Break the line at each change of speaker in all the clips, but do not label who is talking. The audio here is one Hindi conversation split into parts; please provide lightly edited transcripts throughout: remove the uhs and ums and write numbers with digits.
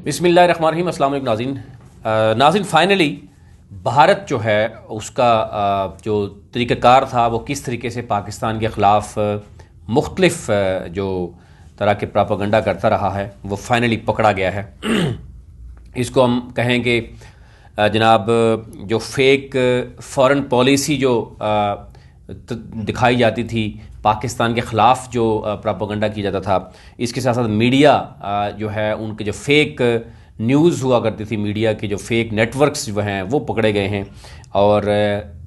बिस्मिल्लाहिर्रहमानिर्रहीम। अस्सलाम वालेकुम नाज़रीन। फाइनली भारत जो है उसका जो तरीक़ाकार था वो किस तरीके से पाकिस्तान के ख़िलाफ़ मुख्तलिफ़ जो तरह के प्रोपेगेंडा करता रहा है वो फाइनली पकड़ा गया है। इसको हम कहें कि जनाब जो फेक फ़ॉरेन पॉलिसी जो दिखाई जाती थी, पाकिस्तान के ख़िलाफ़ जो प्रोपेगेंडा किया जाता था, इसके साथ साथ मीडिया जो है उनके जो फेक न्यूज़ हुआ करती थी, मीडिया के जो फेक नेटवर्क्स जो हैं वो पकड़े गए हैं। और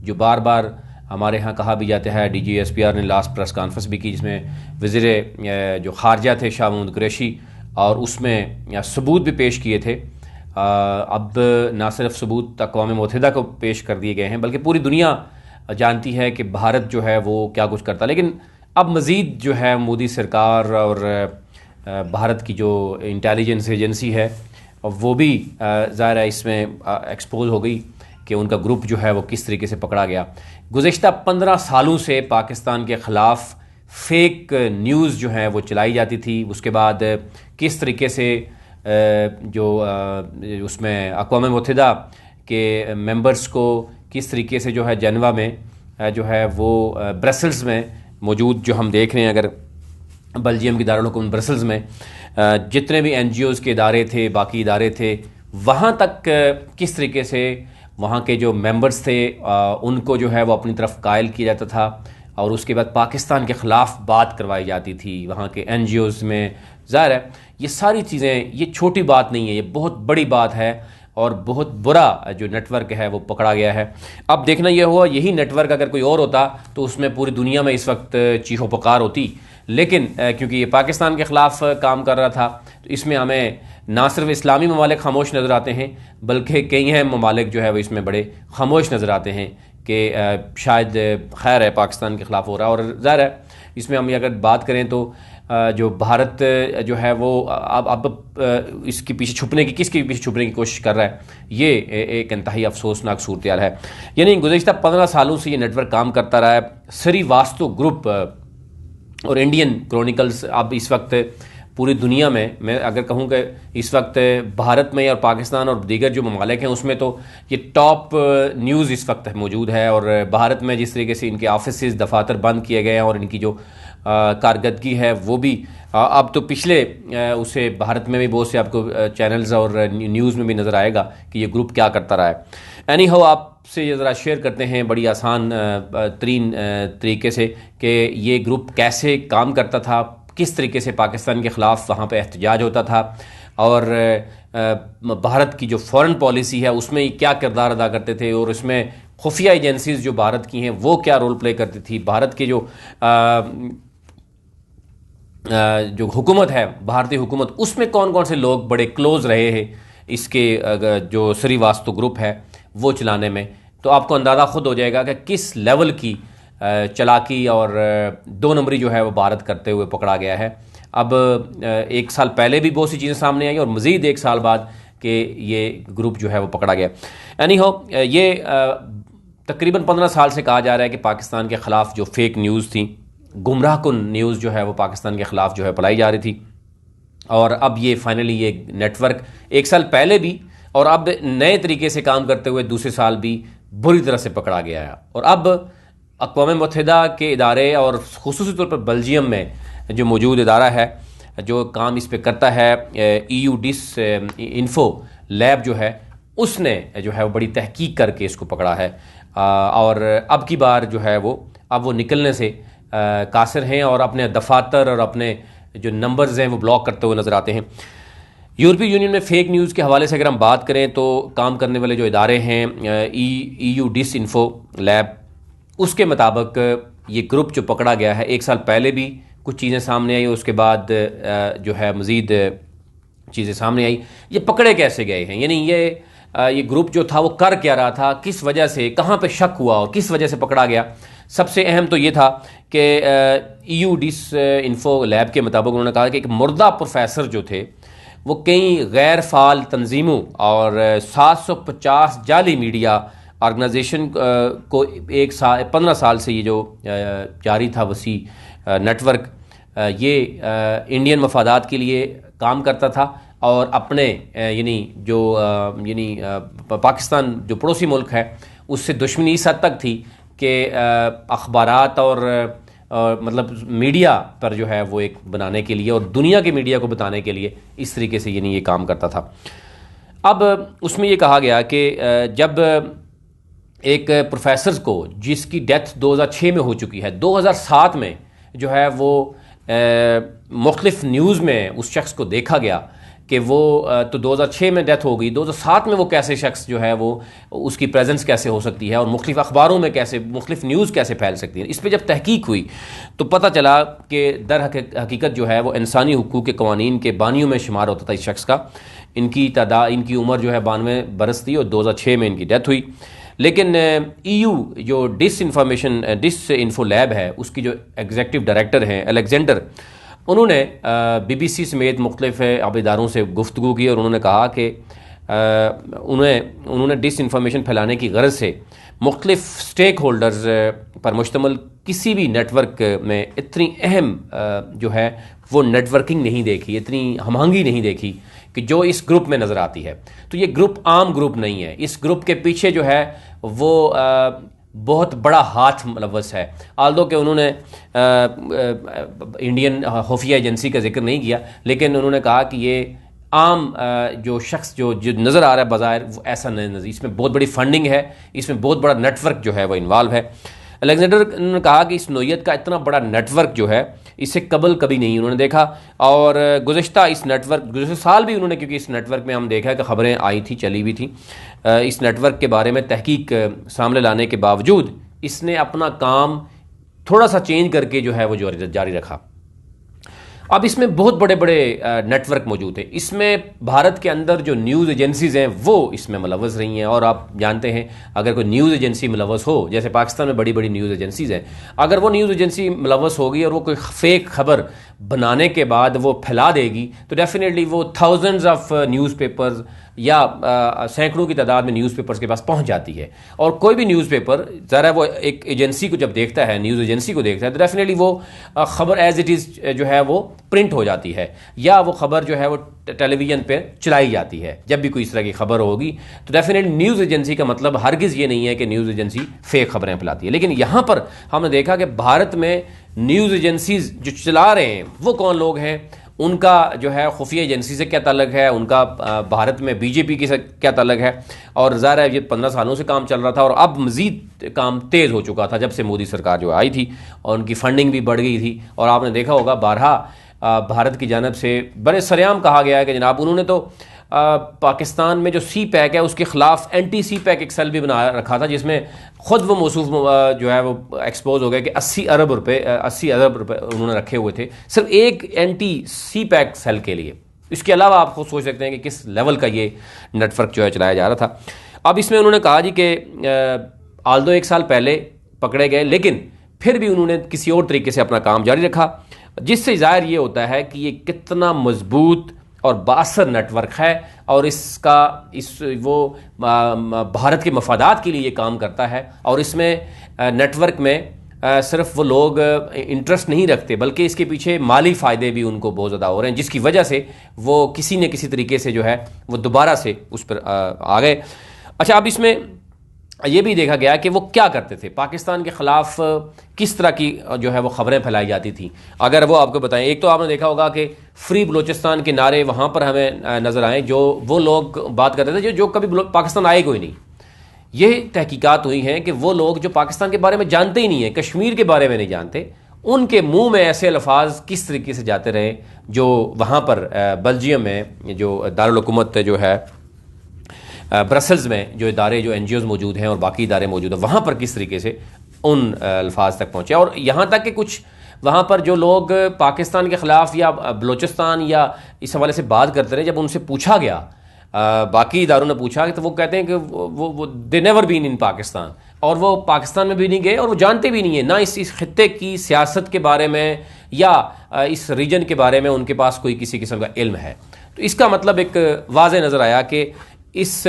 जो बार बार हमारे यहाँ कहा भी जाता है, DGSPR ने लास्ट प्रेस कॉन्फ्रेंस भी की जिसमें वज़ीर जो ख़ारजा थे शाह महमूद कुरैशी, और उसमें सबूत भी पेश किए थे। अब ना सिर्फ सबूत अक़वाम मुत्तहिदा को पेश कर दिए गए हैं बल्कि पूरी दुनिया जानती है कि भारत जो है वो क्या कुछ करता है। लेकिन अब मज़ीद जो है मोदी सरकार और भारत की जो इंटेलिजेंस एजेंसी है वो भी ज़ाहिर है इसमें एक्सपोज हो गई कि उनका ग्रुप जो है वो किस तरीके से पकड़ा गया। गुज़िश्ता 15 सालों से पाकिस्तान के ख़िलाफ़ फेक न्यूज़ जो है वो चलाई जाती थी। उसके बाद किस तरीके से जो उसमें अक़वाम मुत्तहिदा के मेंबर्स को किस तरीके से जो है जेनेवा में जो है वो ब्रसल्स में मौजूद जो हम देख रहे हैं, अगर बेल्जियम की दारुल हुकूमत ब्रसल्स में जितने भी NGOs के इदारे थे, बाकी इदारे थे, वहाँ तक किस तरीके से वहाँ के जो मेंबर्स थे उनको जो है वो अपनी तरफ कायल किया जाता था, और उसके बाद पाकिस्तान के ख़िलाफ़ बात करवाई जाती थी वहाँ के NGOs में। ज़ाहिर है ये सारी चीज़ें, ये छोटी बात नहीं है, ये बहुत बड़ी बात है और बहुत बुरा जो नेटवर्क है वो पकड़ा गया है। अब देखना यह हुआ, यही नेटवर्क अगर कोई और होता तो उसमें पूरी दुनिया में इस वक्त चीखो पुकार होती, लेकिन क्योंकि ये पाकिस्तान के ख़िलाफ़ काम कर रहा था तो इसमें हमें ना सिर्फ इस्लामी ममालिक खामोश नज़र आते हैं बल्कि कई हैं ममालिक जो है वो इसमें बड़े खामोश नज़र आते हैं कि शायद खैर है पाकिस्तान के ख़िलाफ़ हो रहा है। और ज़ाहिर है इसमें हम अगर बात करें तो जो भारत जो है वो अब इसके पीछे छुपने की, किसके पीछे छुपने की कोशिश कर रहा है, ये एक इंतहाई अफसोसनाक सूरत हाल है। यानी गुज़िश्ता 15 सालों से ये नेटवर्क काम करता रहा है। श्रीवास्तव ग्रुप और इंडियन क्रॉनिकल्स अब इस वक्त पूरी दुनिया में, मैं अगर कहूँ कि इस वक्त भारत में और पाकिस्तान और दीगर जो ममालिक हैं उसमें तो ये टॉप न्यूज़ इस वक्त मौजूद है। और भारत में जिस तरीके से इनके ऑफिस दफातर बंद किए गए हैं और इनकी जो कारकर्दगी है वो भी अब तो पिछले उसे भारत में भी बहुत से आपको चैनल्स और न्यूज़ में भी नज़र आएगा कि ये ग्रुप क्या करता रहा है। एनी हाउ आपसे ये ज़रा शेयर करते हैं बड़ी आसान तरीन तरीके से कि ये ग्रुप कैसे काम करता था, किस तरीके से पाकिस्तान के ख़िलाफ़ वहाँ पे एहतजाज होता था, और भारत की जो फ़ॉरेन पॉलिसी है उसमें क्या किरदार अदा करते थे, और उसमें खुफिया एजेंसीज़ जो भारत की हैं वो क्या रोल प्ले करती थी, भारत के जो हुकूमत है, भारतीय हुकूमत, उसमें कौन कौन से लोग बड़े क्लोज रहे हैं इसके जो श्रीवास्तव ग्रुप है वो चलाने में। तो आपको अंदाज़ा खुद हो जाएगा कि किस लेवल की चालाकी और दो नंबरी जो है वो भारत करते हुए पकड़ा गया है। अब एक साल पहले भी बहुत सी चीज़ें सामने आई और मज़ीद एक साल बाद कि ये ग्रुप जो है वो पकड़ा गया। एनी हाउ ये तकरीबन 15 साल से कहा जा रहा है कि पाकिस्तान के ख़िलाफ़ जो फेक न्यूज़ थी, गुमराह कुन न्यूज़ जो है वो पाकिस्तान के ख़िलाफ़ जो है फैलाई जा रही थी, और अब ये फाइनली ये नेटवर्क एक साल पहले भी और अब नए तरीके से काम करते हुए दूसरे साल भी बुरी तरह से पकड़ा गया है। और अब अक़वाम मुत्तहिदा के इदारे और ख़ुसूसी तौर पर बेल्जियम में जो मौजूद इदारा है जो काम इस पर करता है, EU डिस इन्फो लैब जो है, उसने जो है वो बड़ी तहकीक करके इसको पकड़ा है। और अब की बार जो है वो अब वो निकलने से कासिर हैं और अपने दफातर और अपने जो नंबर्स हैं वो ब्लॉक करते हुए नज़र आते हैं। यूरोपीय यूनियन में फ़ेक न्यूज़ के हवाले से अगर हम बात करें तो काम करने वाले जो इदारे हैं EU डिस इन्फो लैब, उसके मुताबिक ये ग्रुप जो पकड़ा गया है, एक साल पहले भी कुछ चीज़ें सामने आई, उसके बाद जो है मज़ीद चीज़ें सामने आई। ये पकड़े कैसे गए हैं, यानी ये ग्रुप जो था वो कर क्या रहा था, किस वजह से, कहाँ पे शक हुआ और किस वजह से पकड़ा गया। सबसे अहम तो ये था कि EU डिस इन्फो लैब के मुताबिक उन्होंने कहा कि एक मुर्दा प्रोफेसर जो थे वो कई गैर फ़ाल तंजीमों और 750 जाली मीडिया ऑर्गेनाइजेशन को 15 साल से ये जो जारी था वसी नेटवर्क, ये इंडियन मफादात के लिए काम करता था और अपने पाकिस्तान जो पड़ोसी मुल्क है उससे दुश्मनी इस हद तक थी कि अखबारात और मतलब मीडिया पर जो है वो एक बनाने के लिए और दुनिया के मीडिया को बताने के लिए इस तरीके से ये काम करता था। अब उसमें ये कहा गया कि जब एक प्रोफेसर को जिसकी डेथ 2006 में हो चुकी है, 2007 में जो है वो मुख्तलिफ न्यूज़ में उस शख्स को देखा गया कि वो तो 2006 में डेथ हो गई, 2007 में वो कैसे शख्स जो है वो उसकी प्रेजेंस कैसे हो सकती है और मुख्तलिफ अखबारों में कैसे मुख्तलिफ न्यूज़ कैसे फैल सकती है। इस पर जब तहकीक हुई तो पता चला कि दर हकीकत जो है वो इंसानी हुकूक के कवानीन के बानियों में शुमार होता था इस शख्स का। इनकी उम्र जो है 92 बरस थी और 2006 में इनकी डेथ हुई। लेकिन EU जो डिस इन्फो लैब है उसकी जो एग्जीक्यूटिव डायरेक्टर हैं अलेक्जेंडर, उन्होंने BBC समेत मुख्तलिफ इदारों से गुफ्तगू की और उन्होंने कहा कि उन्होंने डिस इन्फॉर्मेशन फैलाने की गरज से मुख्तलिफ स्टेक होल्डर्स पर मुश्तमल किसी भी नेटवर्क में इतनी अहम जो है वो नेटवर्किंग नहीं देखी, इतनी हमआहंगी नहीं देखी कि जो इस ग्रुप में नज़र आती है। तो ये ग्रुप आम ग्रुप नहीं है, इस ग्रुप के पीछे जो है वो बहुत बड़ा हाथ मुलव्वस है। आल्दो कि उन्होंने इंडियन खुफिया एजेंसी का जिक्र नहीं किया, लेकिन उन्होंने कहा कि ये आम जो शख्स जो नज़र आ रहा है बाज़ाहिर वो ऐसा नहीं नज़र, इसमें बहुत बड़ी फंडिंग है, इसमें बहुत बड़ा नेटवर्क जो है वो इन्वॉल्व है। अलेक्जेंडर ने कहा कि इस नोयत का इतना बड़ा नेटवर्क जो है इससे कबल कभी नहीं उन्होंने देखा। और गुज़श्ता साल भी उन्होंने, क्योंकि इस नेटवर्क में हम देखा कि ख़बरें आई थी, चली भी थी, इस नेटवर्क के बारे में तहकीक सामने लाने के बावजूद इसने अपना काम थोड़ा सा चेंज करके जो है वो जारी रखा। अब इसमें बहुत बड़े बड़े नेटवर्क मौजूद हैं। इसमें भारत के अंदर जो न्यूज़ एजेंसीज़ हैं वो इसमें मुलव्वस रही हैं। और आप जानते हैं अगर कोई न्यूज़ एजेंसी मुलव्वस हो, जैसे पाकिस्तान में बड़ी बड़ी न्यूज़ एजेंसीज़ हैं, अगर वो न्यूज़ एजेंसी मुलव्वस होगी और वो कोई फेक खबर बनाने के बाद वो फैला देगी तो डेफिनेटली वो थाउजेंड्स ऑफ न्यूज़पेपर्स या सैकड़ों की तादाद में न्यूज़पेपर्स के पास पहुंच जाती है। और कोई भी न्यूज़पेपर ज़रा वो एक एजेंसी को जब देखता है, न्यूज़ एजेंसी को देखता है, तो डेफिनेटली वो ख़बर एज इट इज़ जो है वो प्रिंट हो जाती है या वो ख़बर जो है वो टेलीविज़न पे चलाई जाती है। जब भी कोई इस तरह की खबर होगी तो डेफिनेटली न्यूज़ एजेंसी का मतलब हरगिज़ ये नहीं है कि न्यूज़ एजेंसी फेक खबरें फैलाती है। लेकिन यहाँ पर हमने देखा कि भारत में न्यूज़ एजेंसीज जो चला रहे हैं वो कौन लोग हैं, उनका जो है खुफिया एजेंसी से क्या ताल्लुक़ है, उनका भारत में BJP की से क्या ताल्लुक़ है। और ज़ाहिर है ये 15 सालों से काम चल रहा था और अब मज़ीद काम तेज़ हो चुका था जब से मोदी सरकार जो आई थी और उनकी फंडिंग भी बढ़ गई थी। और आपने देखा होगा बारहा भारत की जानब से बड़े सरेआम कहा गया है कि जनाब उन्होंने तो पाकिस्तान में जो CPEC है उसके ख़िलाफ़ एंटी CPEC एक सेल भी बना रखा था, जिसमें ख़ुद वो मौसूफ जो है वो एक्सपोज हो गया कि 80 अरब रुपए उन्होंने रखे हुए थे सिर्फ एक एंटी CPEC सेल के लिए। इसके अलावा आप खुद सोच सकते हैं कि किस लेवल का ये नेटवर्क जो है चलाया जा रहा था। अब इसमें उन्होंने कहा जी कि आल्दो 1 साल पहले पकड़े गए, लेकिन फिर भी उन्होंने किसी और तरीके से अपना काम जारी रखा, जिससे ज़ाहिर ये होता है कि ये कितना मजबूत और बासर नेटवर्क है और वो भारत के मफादात के लिए ये काम करता है। और इसमें नेटवर्क में सिर्फ वो लोग इंटरेस्ट नहीं रखते बल्कि इसके पीछे माली फ़ायदे भी उनको बहुत ज़्यादा हो रहे हैं, जिसकी वजह से वो किसी न किसी तरीके से जो है वो दोबारा से उस पर आ गए। अच्छा, अब इसमें ये भी देखा गया कि वो क्या करते थे, पाकिस्तान के ख़िलाफ़ किस तरह की जो है वो ख़बरें फैलाई जाती थी। अगर वो आपको बताएं, एक तो आपने देखा होगा कि फ्री बलूचिस्तान के नारे वहाँ पर हमें नज़र आए, जो वो लोग बात करते थे जो कभी पाकिस्तान आए कोई नहीं। ये तहकीकात हुई हैं कि वो लोग जो पाकिस्तान के बारे में जानते ही नहीं है, कश्मीर के बारे में नहीं जानते, उनके मुँह में ऐसे अल्फाज किस तरीके से जाते रहे जो वहाँ पर बेल्जियम में जो दारुल हुकूमत जो है ब्रसल्स में जो इदारे जो NGOs मौजूद हैं और बाकी इदारे मौजूद हैं वहाँ पर किस तरीके से उन अल्फाज तक पहुँचे। और यहाँ तक कि कुछ वहाँ पर जो लोग पाकिस्तान के ख़िलाफ़ या बलूचिस्तान या इस हवाले से बात करते रहे, जब उनसे पूछा गया, बाकी इदारों ने पूछा, तो वो कहते हैं कि वो they never been in Pakistan, और वो पाकिस्तान में भी नहीं गए और वो जानते भी नहीं है ना इस खित्ते की सियासत के बारे में या इस रीजन के बारे में उनके पास कोई किसी किस्म का इल्म है। तो इसका मतलब एक वाज़े नज़र आया कि इस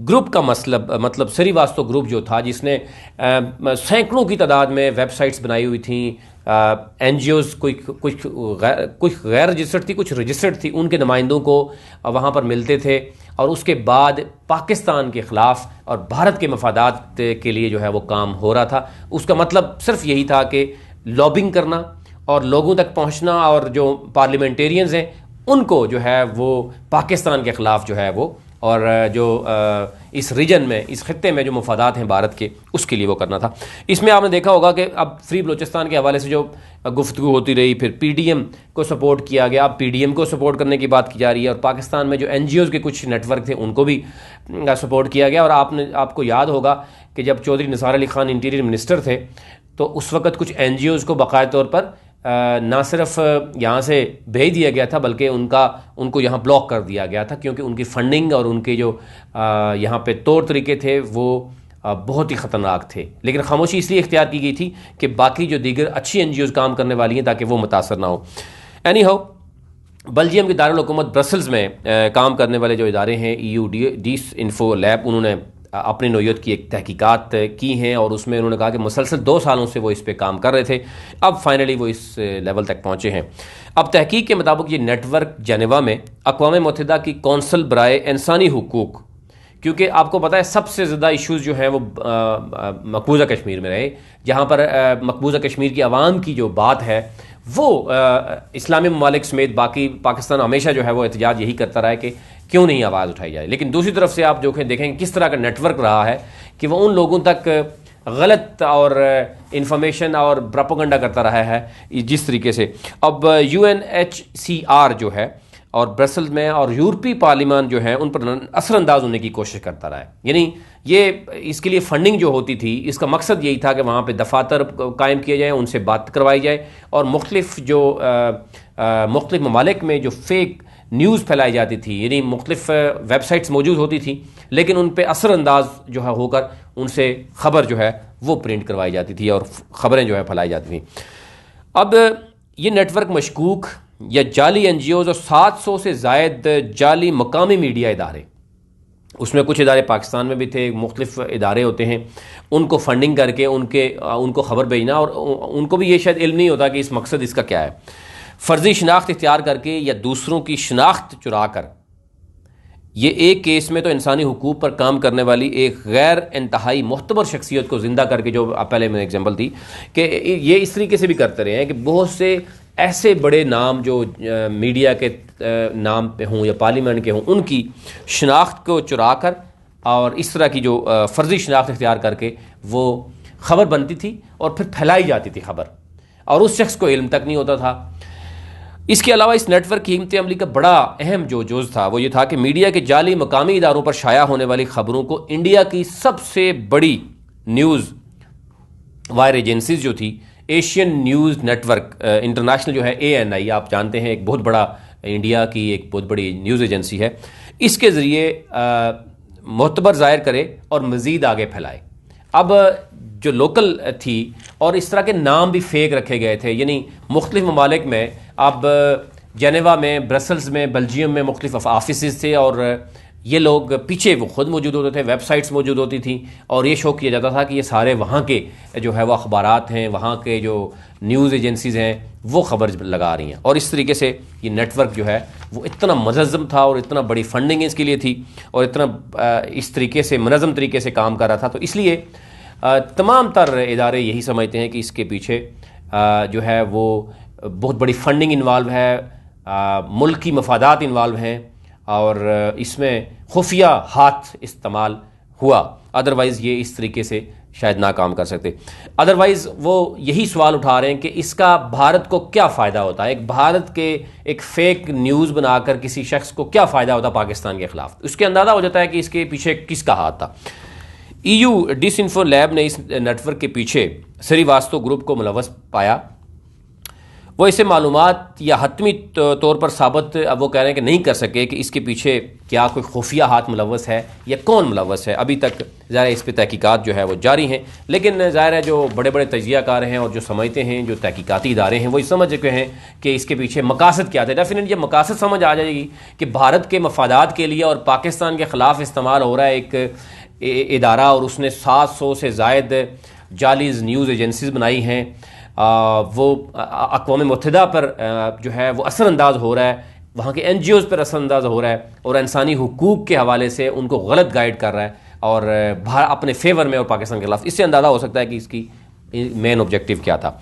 ग्रुप का मतलब श्रीवास्तव ग्रुप जो था, जिसने सैकड़ों की तादाद में वेबसाइट्स बनाई हुई थी, NGOs कुछ गैर रजिस्टर्ड थी, कुछ रजिस्टर्ड थी, उनके नुमाइंदों को वहाँ पर मिलते थे और उसके बाद पाकिस्तान के ख़िलाफ़ और भारत के मफादात के लिए जो है वो काम हो रहा था। उसका मतलब सिर्फ यही था कि लॉबिंग करना और लोगों तक पहुँचना और जो पार्लियामेंटेरियंस हैं उनको जो है वो पाकिस्तान के ख़िलाफ़ जो है वो और जो इस रीजन में, इस खत्ते में जो मफादात हैं भारत के, उसके लिए वो करना था। इसमें आपने देखा होगा कि अब फ्री बलोचिस्तान के हवाले से जो गुफ्तगू होती रही, फिर PDM को सपोर्ट किया गया, अब PDM को सपोर्ट करने की बात की जा रही है और पाकिस्तान में जो NGOs के कुछ नेटवर्क थे उनको भी सपोर्ट किया गया। और आपको याद होगा कि जब चौधरी निसार अली खान इंटीरियर मिनिस्टर थे तो उस वक़्त कुछ NGOs को बाकायदा तौर पर ना सिर्फ यहाँ से भेज दिया गया था बल्कि उनको यहाँ ब्लॉक कर दिया गया था, क्योंकि उनकी फंडिंग और उनके जो यहाँ पे तौर तरीके थे वो बहुत ही ख़तरनाक थे। लेकिन खामोशी इसलिए इख्तियार की गई थी कि बाकी जो दीगर अच्छी NGOs काम करने वाली हैं ताकि वो मुतासर ना हो। एनी हाउ, बेल्जियम के दारुल हुकूमत ब्रसल्स में काम करने वाले जो इदारे हैं EU डिसइंफो लैब, उन्होंने अपनी नौयत की एक तहकीकात की हैं और उसमें उन्होंने कहा कि मुसलसल 2 सालों से वो इस पे काम कर रहे थे, अब फाइनली वो इस लेवल तक पहुँचे हैं। अब तहकीक के मुताबिक ये नेटवर्क जेनेवा में अक़वाम मुत्तहिदा की कौंसल बराए इंसानी हुकूक, क्योंकि आपको पता है सबसे ज़्यादा इशूज़ जो हैं वो मकबूजा कश्मीर में रहे, जहाँ पर मकबूजा कश्मीर की आवाम की जो बात है वो इस्लामी ममालिक समेत बाकी पाकिस्तान हमेशा जो है वो एहतजाज यही करता रहा है कि क्यों नहीं आवाज़ उठाई जाए। लेकिन दूसरी तरफ से आप जो देखेंगे किस तरह का नेटवर्क रहा है कि वो उन लोगों तक गलत और इंफॉर्मेशन और प्रोपेगेंडा करता रहा है जिस तरीके से। अब UNHCR जो है और ब्रसल्स में और यूरोपीय पार्लियामान जो है उन पर असरअंदाज होने की कोशिश करता रहा है। यानी ये इसके लिए फ़ंडिंग जो होती थी इसका मकसद यही था कि वहाँ पे दफातर कायम किए जाएँ, उनसे बात करवाई जाए और मुख्तलिफ ममालिक में जो फेक न्यूज़ फैलाई जाती थी, यानी मुख्तलिफ वेबसाइट्स मौजूद होती थी लेकिन उन पर असरअंदाज जो है होकर उनसे ख़बर जो है वो प्रिंट करवाई जाती थी और ख़बरें जो है फैलाई जाती थी। अब ये नेटवर्क मशकूक या जाली NGOs और 700 से ज़ायद जाली मकामी मीडिया इदारे, उसमें कुछ इदारे पाकिस्तान में भी थे, मुख्तलिफ इदारे होते हैं, उनको फंडिंग करके उनको ख़बर भेजना और उनको भी ये शायद इल्म नहीं होता कि इस मकसद इसका क्या है। फ़र्ज़ी शनाख्त इख्तियार करके या दूसरों की शनाख्त चुरा कर, ये एक केस में तो इंसानी हुकूक पर काम करने वाली एक गैर इंतहाई मुख्तबर शख्सियत को ज़िंदा करके, जो पहले मैंने एग्जाम्पल दी कि ये इस तरीके से भी करते रहे हैं कि बहुत से ऐसे बड़े नाम जो मीडिया के नाम पे हों या पार्लियामेंट के हों उनकी शनाख्त को चुरा कर और इस तरह की जो फ़र्ज़ी शनाख्त इख्तियार करके वो ख़बर बनती थी और फिर फैलाई जाती थी ख़बर और उस शख्स को इल्म तक नहीं होता था। इसके अलावा इस नेटवर्क की हिकमत अमली का बड़ा अहम जो जुज़ था वो ये था कि मीडिया के जाली मकामी इदारों पर शाया होने वाली ख़बरों को इंडिया की सबसे बड़ी न्यूज़ वायर एजेंसीज जो थी, एशियन न्यूज़ नेटवर्क इंटरनेशनल जो है ANI, आप जानते हैं एक बहुत बड़ा इंडिया की एक बहुत बड़ी न्यूज़ एजेंसी है, इसके ज़रिए मोतबर ज़ाहिर करे और मज़ीद आगे फैलाए। अब जो लोकल थी और इस तरह के नाम भी फेक रखे गए थे, यानी मुख्तलिफ ममालिक में, अब जेनेवा में, ब्रसल्स में, बेल्जियम में मुख्तलिफ ऑफिस थे और ये लोग पीछे वो खुद मौजूद होते थे, वेबसाइट्स मौजूद होती थी और ये शो किया जाता था कि ये सारे वहाँ के जो है वो अखबारात हैं, वहाँ के जो न्यूज़ एजेंसीज़ हैं वो ख़बर लगा रही हैं। और इस तरीके से ये नेटवर्क जो है वो इतना मुनज़्ज़म था और इतना बड़ी फंडिंग इसके लिए थी और इतना इस तरीके से मुनज़्ज़म तरीके से काम कर रहा था। तो इसलिए तमाम तर इदारे यही समझते हैं कि इसके पीछे जो है वो बहुत बड़ी फंडिंग इन्वॉल्व है, मुल्क की मफादात इन्वॉल्व हैं और इसमें खुफिया हाथ इस्तेमाल हुआ, अदरवाइज़ ये इस तरीके से शायद ना काम कर सकते। अदरवाइज़ वो यही सवाल उठा रहे हैं कि इसका भारत को क्या फ़ायदा होता है, एक भारत के एक फ़ेक न्यूज़ बनाकर किसी शख्स को क्या फ़ायदा होता पाकिस्तान के ख़िलाफ़। उसके अंदाज़ा हो जाता है कि इसके पीछे किसका हाथ था। EU डिसइंफो लैब ने इस नेटवर्क के पीछे श्रीवास्तव ग्रुप को मुलव्वस पाया। वो इसे मालूमात या हतमी तौर पर साबित अब वो कह रहे हैं कि नहीं कर सके कि इसके पीछे क्या कोई खुफिया हाथ मुलव्वस है या कौन मुलव्वस है। अभी तक ज़ाहिर इस पर तहकीकात जो है वो जारी हैं, लेकिन ज़ाहिर है जो बड़े बड़े तजियाकार हैं और जो समझते हैं, जो तहकीकाती इदारे हैं, वो समझ चुके हैं कि इसके पीछे मकासद क्या थे। डेफिनेटली जब मकासद समझ आ जाएगी कि भारत के मफादात के लिए और पाकिस्तान के ख़िलाफ़ इस्तेमाल हो रहा है एक इदारा और उसने 700 से ज़ायद जाली न्यूज़ एजेंसीज़ बनाई हैं वो अक़वाम मुत्तहिदा पर जो है वो असरअंदाज हो रहा है, वहाँ के NGOs पर असरअंदाज हो रहा है और इंसानी हुकूक के हवाले से उनको गलत गाइड कर रहा है और अपने फेवर में और पाकिस्तान के खिलाफ। इससे अंदाज़ा हो सकता है कि इसकी मेन ऑब्जेक्टिव क्या था।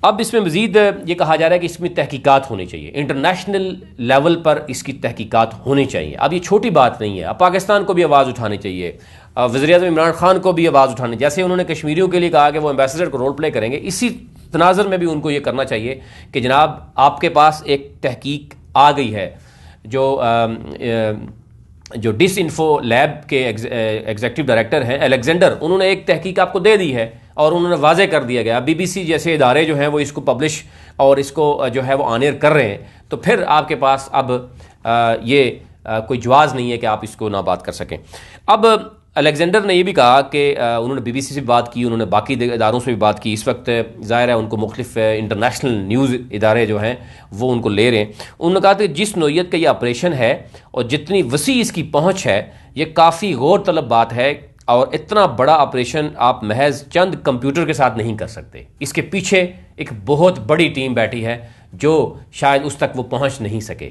अब इसमें मज़ीद ये कहा जा रहा है कि इसमें तहकीकात होनी चाहिए, इंटरनेशनल लेवल पर इसकी तहकीकात होनी चाहिए। अब ये छोटी बात नहीं है, अब पाकिस्तान को भी आवाज़ उठानी चाहिए, वज़ीर-ए-आज़म इमरान खान को भी आवाज़ उठानी, जैसे उन्होंने कश्मीरियों के लिए कहा कि वो एम्बेसडर को रोल प्ले करेंगे, इसी तनाज़र में भी उनको ये करना चाहिए कि जनाब आपके पास एक तहकीक आ गई है। जो डिसइंफो लैब के एग्जीक्यूटिव डायरेक्टर हैं अलेक्जेंडर, उन्होंने एक तहकीक आपको दे दी है और उन्होंने वाजे कर दिया गया। BBC जैसे इदारे जो हैं वो इसको पब्लिश और इसको जो है वो ऑन-एयर कर रहे हैं, तो फिर आपके पास अब ये कोई जवाज़ नहीं है कि आप इसको ना बात कर सकें। अब अलेक्जेंडर ने यह भी कहा कि उन्होंने BBC से बात की, उन्होंने बाकी इदारों से भी बात की। इस वक्त ज़ाहिर है उनको मुख्तलिफ इंटरनेशनल न्यूज़ इदारे जो हैं वो उनको ले रहे हैं। उन्होंने कहा कि जिस नोयत का ये ऑपरेशन है और जितनी वसी इसकी पहुँच है, ये काफ़ी गौर तलब बात है और इतना बड़ा ऑपरेशन आप महज चंद कंप्यूटर के साथ नहीं कर सकते। इसके पीछे एक बहुत बड़ी टीम बैठी है जो शायद उस तक वो पहुँच नहीं सके।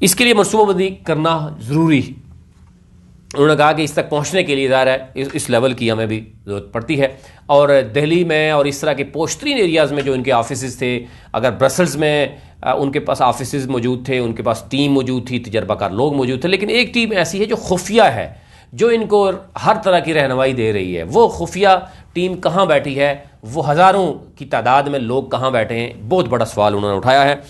इसके लिए मनसूबाबंदी करना ज़रूरी। उन्होंने कहा कि इस तक पहुंचने के लिए ज़ाहिर है इस लेवल की हमें भी ज़रूरत पड़ती है। और दिल्ली में और इस तरह के पोश्तरीन एरियाज़ में जो इनके ऑफिस थे, अगर ब्रसल्स में उनके पास ऑफिस मौजूद थे, उनके पास टीम मौजूद थी, तजर्बाकार लोग मौजूद थे, लेकिन एक टीम ऐसी है जो खुफिया है, जो इनको हर तरह की रहनुमाई दे रही है। वो खुफिया टीम कहाँ बैठी है, वो हज़ारों की तादाद में लोग कहाँ बैठे हैं, बहुत बड़ा सवाल उन्होंने उठाया है।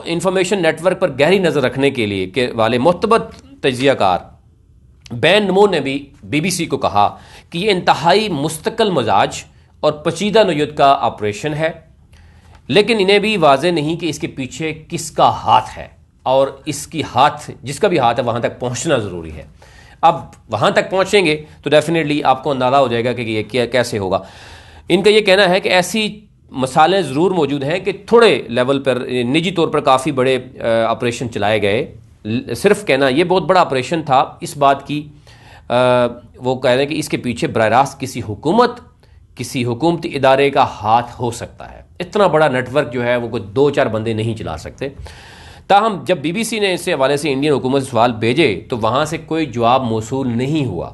इंफॉर्मेशन नेटवर्क पर गहरी नज़र रखने के लिए के वाले मुतबत तजियाकार बैन नमो ने भी BBC को कहा कि ये इंतहाई मुस्तकिल मजाज और पचीदा नोयत का ऑपरेशन है, लेकिन इन्हें भी वाज़े नहीं कि इसके पीछे किसका हाथ है और इसकी हाथ जिसका भी हाथ है वहाँ तक पहुँचना ज़रूरी है। अब वहाँ तक पहुँचेंगे तो डेफिनेटली आपको अंदाज़ा हो जाएगा कि ये कैसे होगा। इनका ये कहना है कि ऐसी मसाले ज़रूर मौजूद हैं कि थोड़े लेवल पर निजी तौर पर काफ़ी बड़े ऑपरेशन चलाए गए। सिर्फ कहना ये बहुत बड़ा ऑपरेशन था इस बात की वो कह रहे हैं कि इसके पीछे बराह रास्त किसी हुकूमती इदारे का हाथ हो सकता है। इतना बड़ा नेटवर्क जो है वो कोई 2-4 बंदे नहीं चला सकते। ताहम जब BBC ने इससे हवाले से इंडियन हुकूमत से सवाल भेजे तो वहाँ से कोई जवाब मौसूल नहीं हुआ,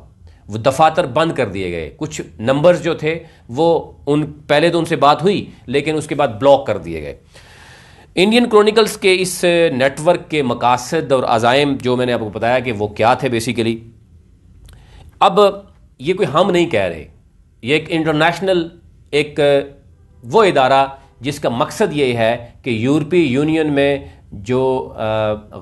वो दफातर बंद कर दिए गए। कुछ नंबर्स जो थे वो पहले तो उनसे बात हुई लेकिन उसके बाद ब्लॉक कर दिए गए। इंडियन क्रॉनिकल्स के इस नेटवर्क के मकासद और अज़ाइम जो मैंने आपको बताया कि वो क्या थे बेसिकली, अब ये कोई हम नहीं कह रहे, ये एक इंटरनेशनल वो इदारा जिसका मकसद ये है कि यूरोपीय यूनियन में जो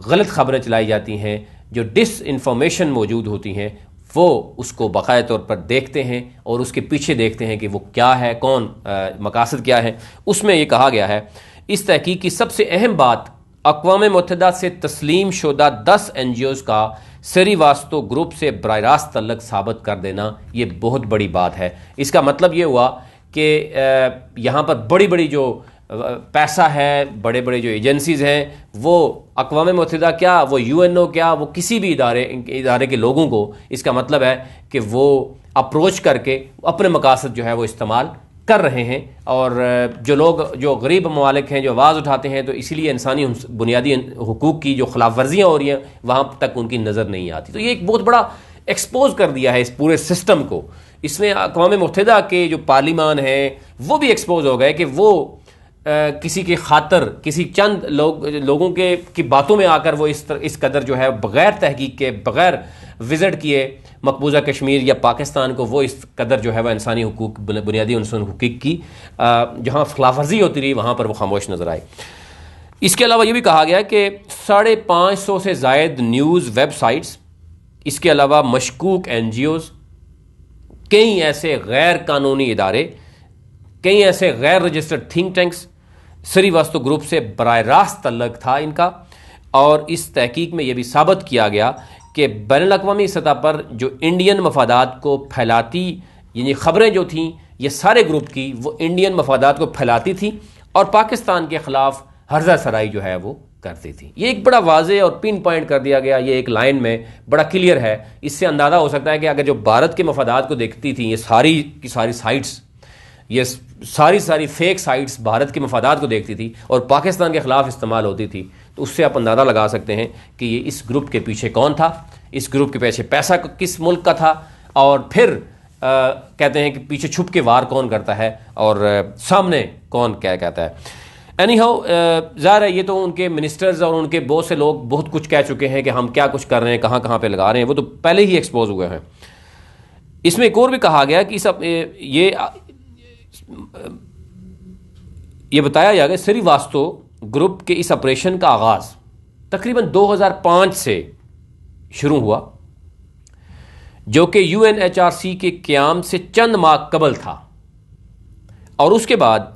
गलत खबरें चलाई जाती हैं, जो डिसइंफॉर्मेशन मौजूद होती हैं, वो उसको बाकायदा तौर पर देखते हैं और उसके पीछे देखते हैं कि वो क्या है, कौन मकासद क्या है। उसमें ये कहा गया है इस तहकीक की सबसे अहम बात अक़वाम मुत्तहिदा से तस्लीम शुदा 10 NGOs का श्रीवास्तव ग्रुप से बराह रास्त तल्लुक़ साबित कर देना, ये बहुत बड़ी बात है। इसका मतलब ये हुआ कि यहाँ पर बड़ी बड़ी जो पैसा है, बड़े बड़े जो एजेंसीज़ हैं, वो अक़वाम मुत्तहिदा क्या, वो UNO क्या, वो किसी भी इदारे के लोगों को, इसका मतलब है कि वो अप्रोच करके अपने मकासद जो है वो इस्तेमाल कर रहे हैं। और जो लोग जो गरीब ममालिक हैं जो आवाज़ उठाते हैं, तो इसीलिए इंसानी बुनियादी हुकूक की जो खिलाफ वर्जियाँ हो रही हैं वहाँ तक उनकी नज़र नहीं आती। तो ये एक बहुत बड़ा एक्सपोज कर दिया है इस पूरे सिस्टम को। इसमें अक़वाम मुत्तहिदा के जो पार्लिमान है वो भी एक्सपोज हो गए कि वो किसी की खातर किसी चंद लोगों की बातों में आकर वो इस कदर जो है बग़ैर तहकीक के, बग़ैर विज़िट किए मकबूजा कश्मीर या पाकिस्तान को, वो इस कदर जो है वह इंसानी हुकूक, बुनियादी इंसानी हुकूक की जहाँ खिलाफवर्जी होती रही वहाँ पर वो खामोश नज़र आए। इसके अलावा ये भी कहा गया कि 550 से ज़ायद न्यूज़ वेबसाइट्स, इसके अलावा मशकूक NGOs, कई ऐसे गैर कानूनी इदारे, कई ऐसे गैर registered think tanks Srivastava group से बराह रास्त तल्लुक़ था इनका। और इस तहकीक में यह भी साबित किया गया कि बैनुल-अक़वामी सतह पर जो इंडियन मफादात को फैलाती यानी ख़बरें जो थीं ये सारे ग्रुप की, वो इंडियन मफादात को फैलाती थी और पाकिस्तान के ख़िलाफ़ हर्जा सराई जो है वो करती थी। ये एक बड़ा वाज़े और पिन पॉइंट कर दिया गया, ये एक लाइन में बड़ा क्लियर है। इससे अंदाज़ा हो सकता है कि अगर जो भारत के मफादात को देखती थी ये सारी की सारी साइट्स, ये सारी सारी फेक साइट्स भारत के मफादात को देखती थी और पाकिस्तान के ख़िलाफ़ इस्तेमाल होती थी, तो उससे आप अंदाज़ा लगा सकते हैं कि ये इस ग्रुप के पीछे कौन था, इस ग्रुप के पीछे पैसा किस मुल्क का था, और फिर कहते हैं कि पीछे छुप के वार कौन करता है और सामने कौन क्या कहता है। एनी हाउ ज़ाहिर है ये तो उनके मिनिस्टर्स और उनके बहुत से लोग बहुत कुछ कह चुके हैं कि हम क्या कुछ कर रहे हैं, कहाँ कहाँ पे लगा रहे हैं, वो तो पहले ही एक्सपोज हुए हैं। इसमें एक और भी कहा गया कि सब ये बताया गया कि श्रीवास्तव ग्रुप के इस ऑपरेशन का आगाज़ तकरीबन 2005 से शुरू हुआ, जो कि UNHRC के क़याम से चंद माह कबल था। और उसके बाद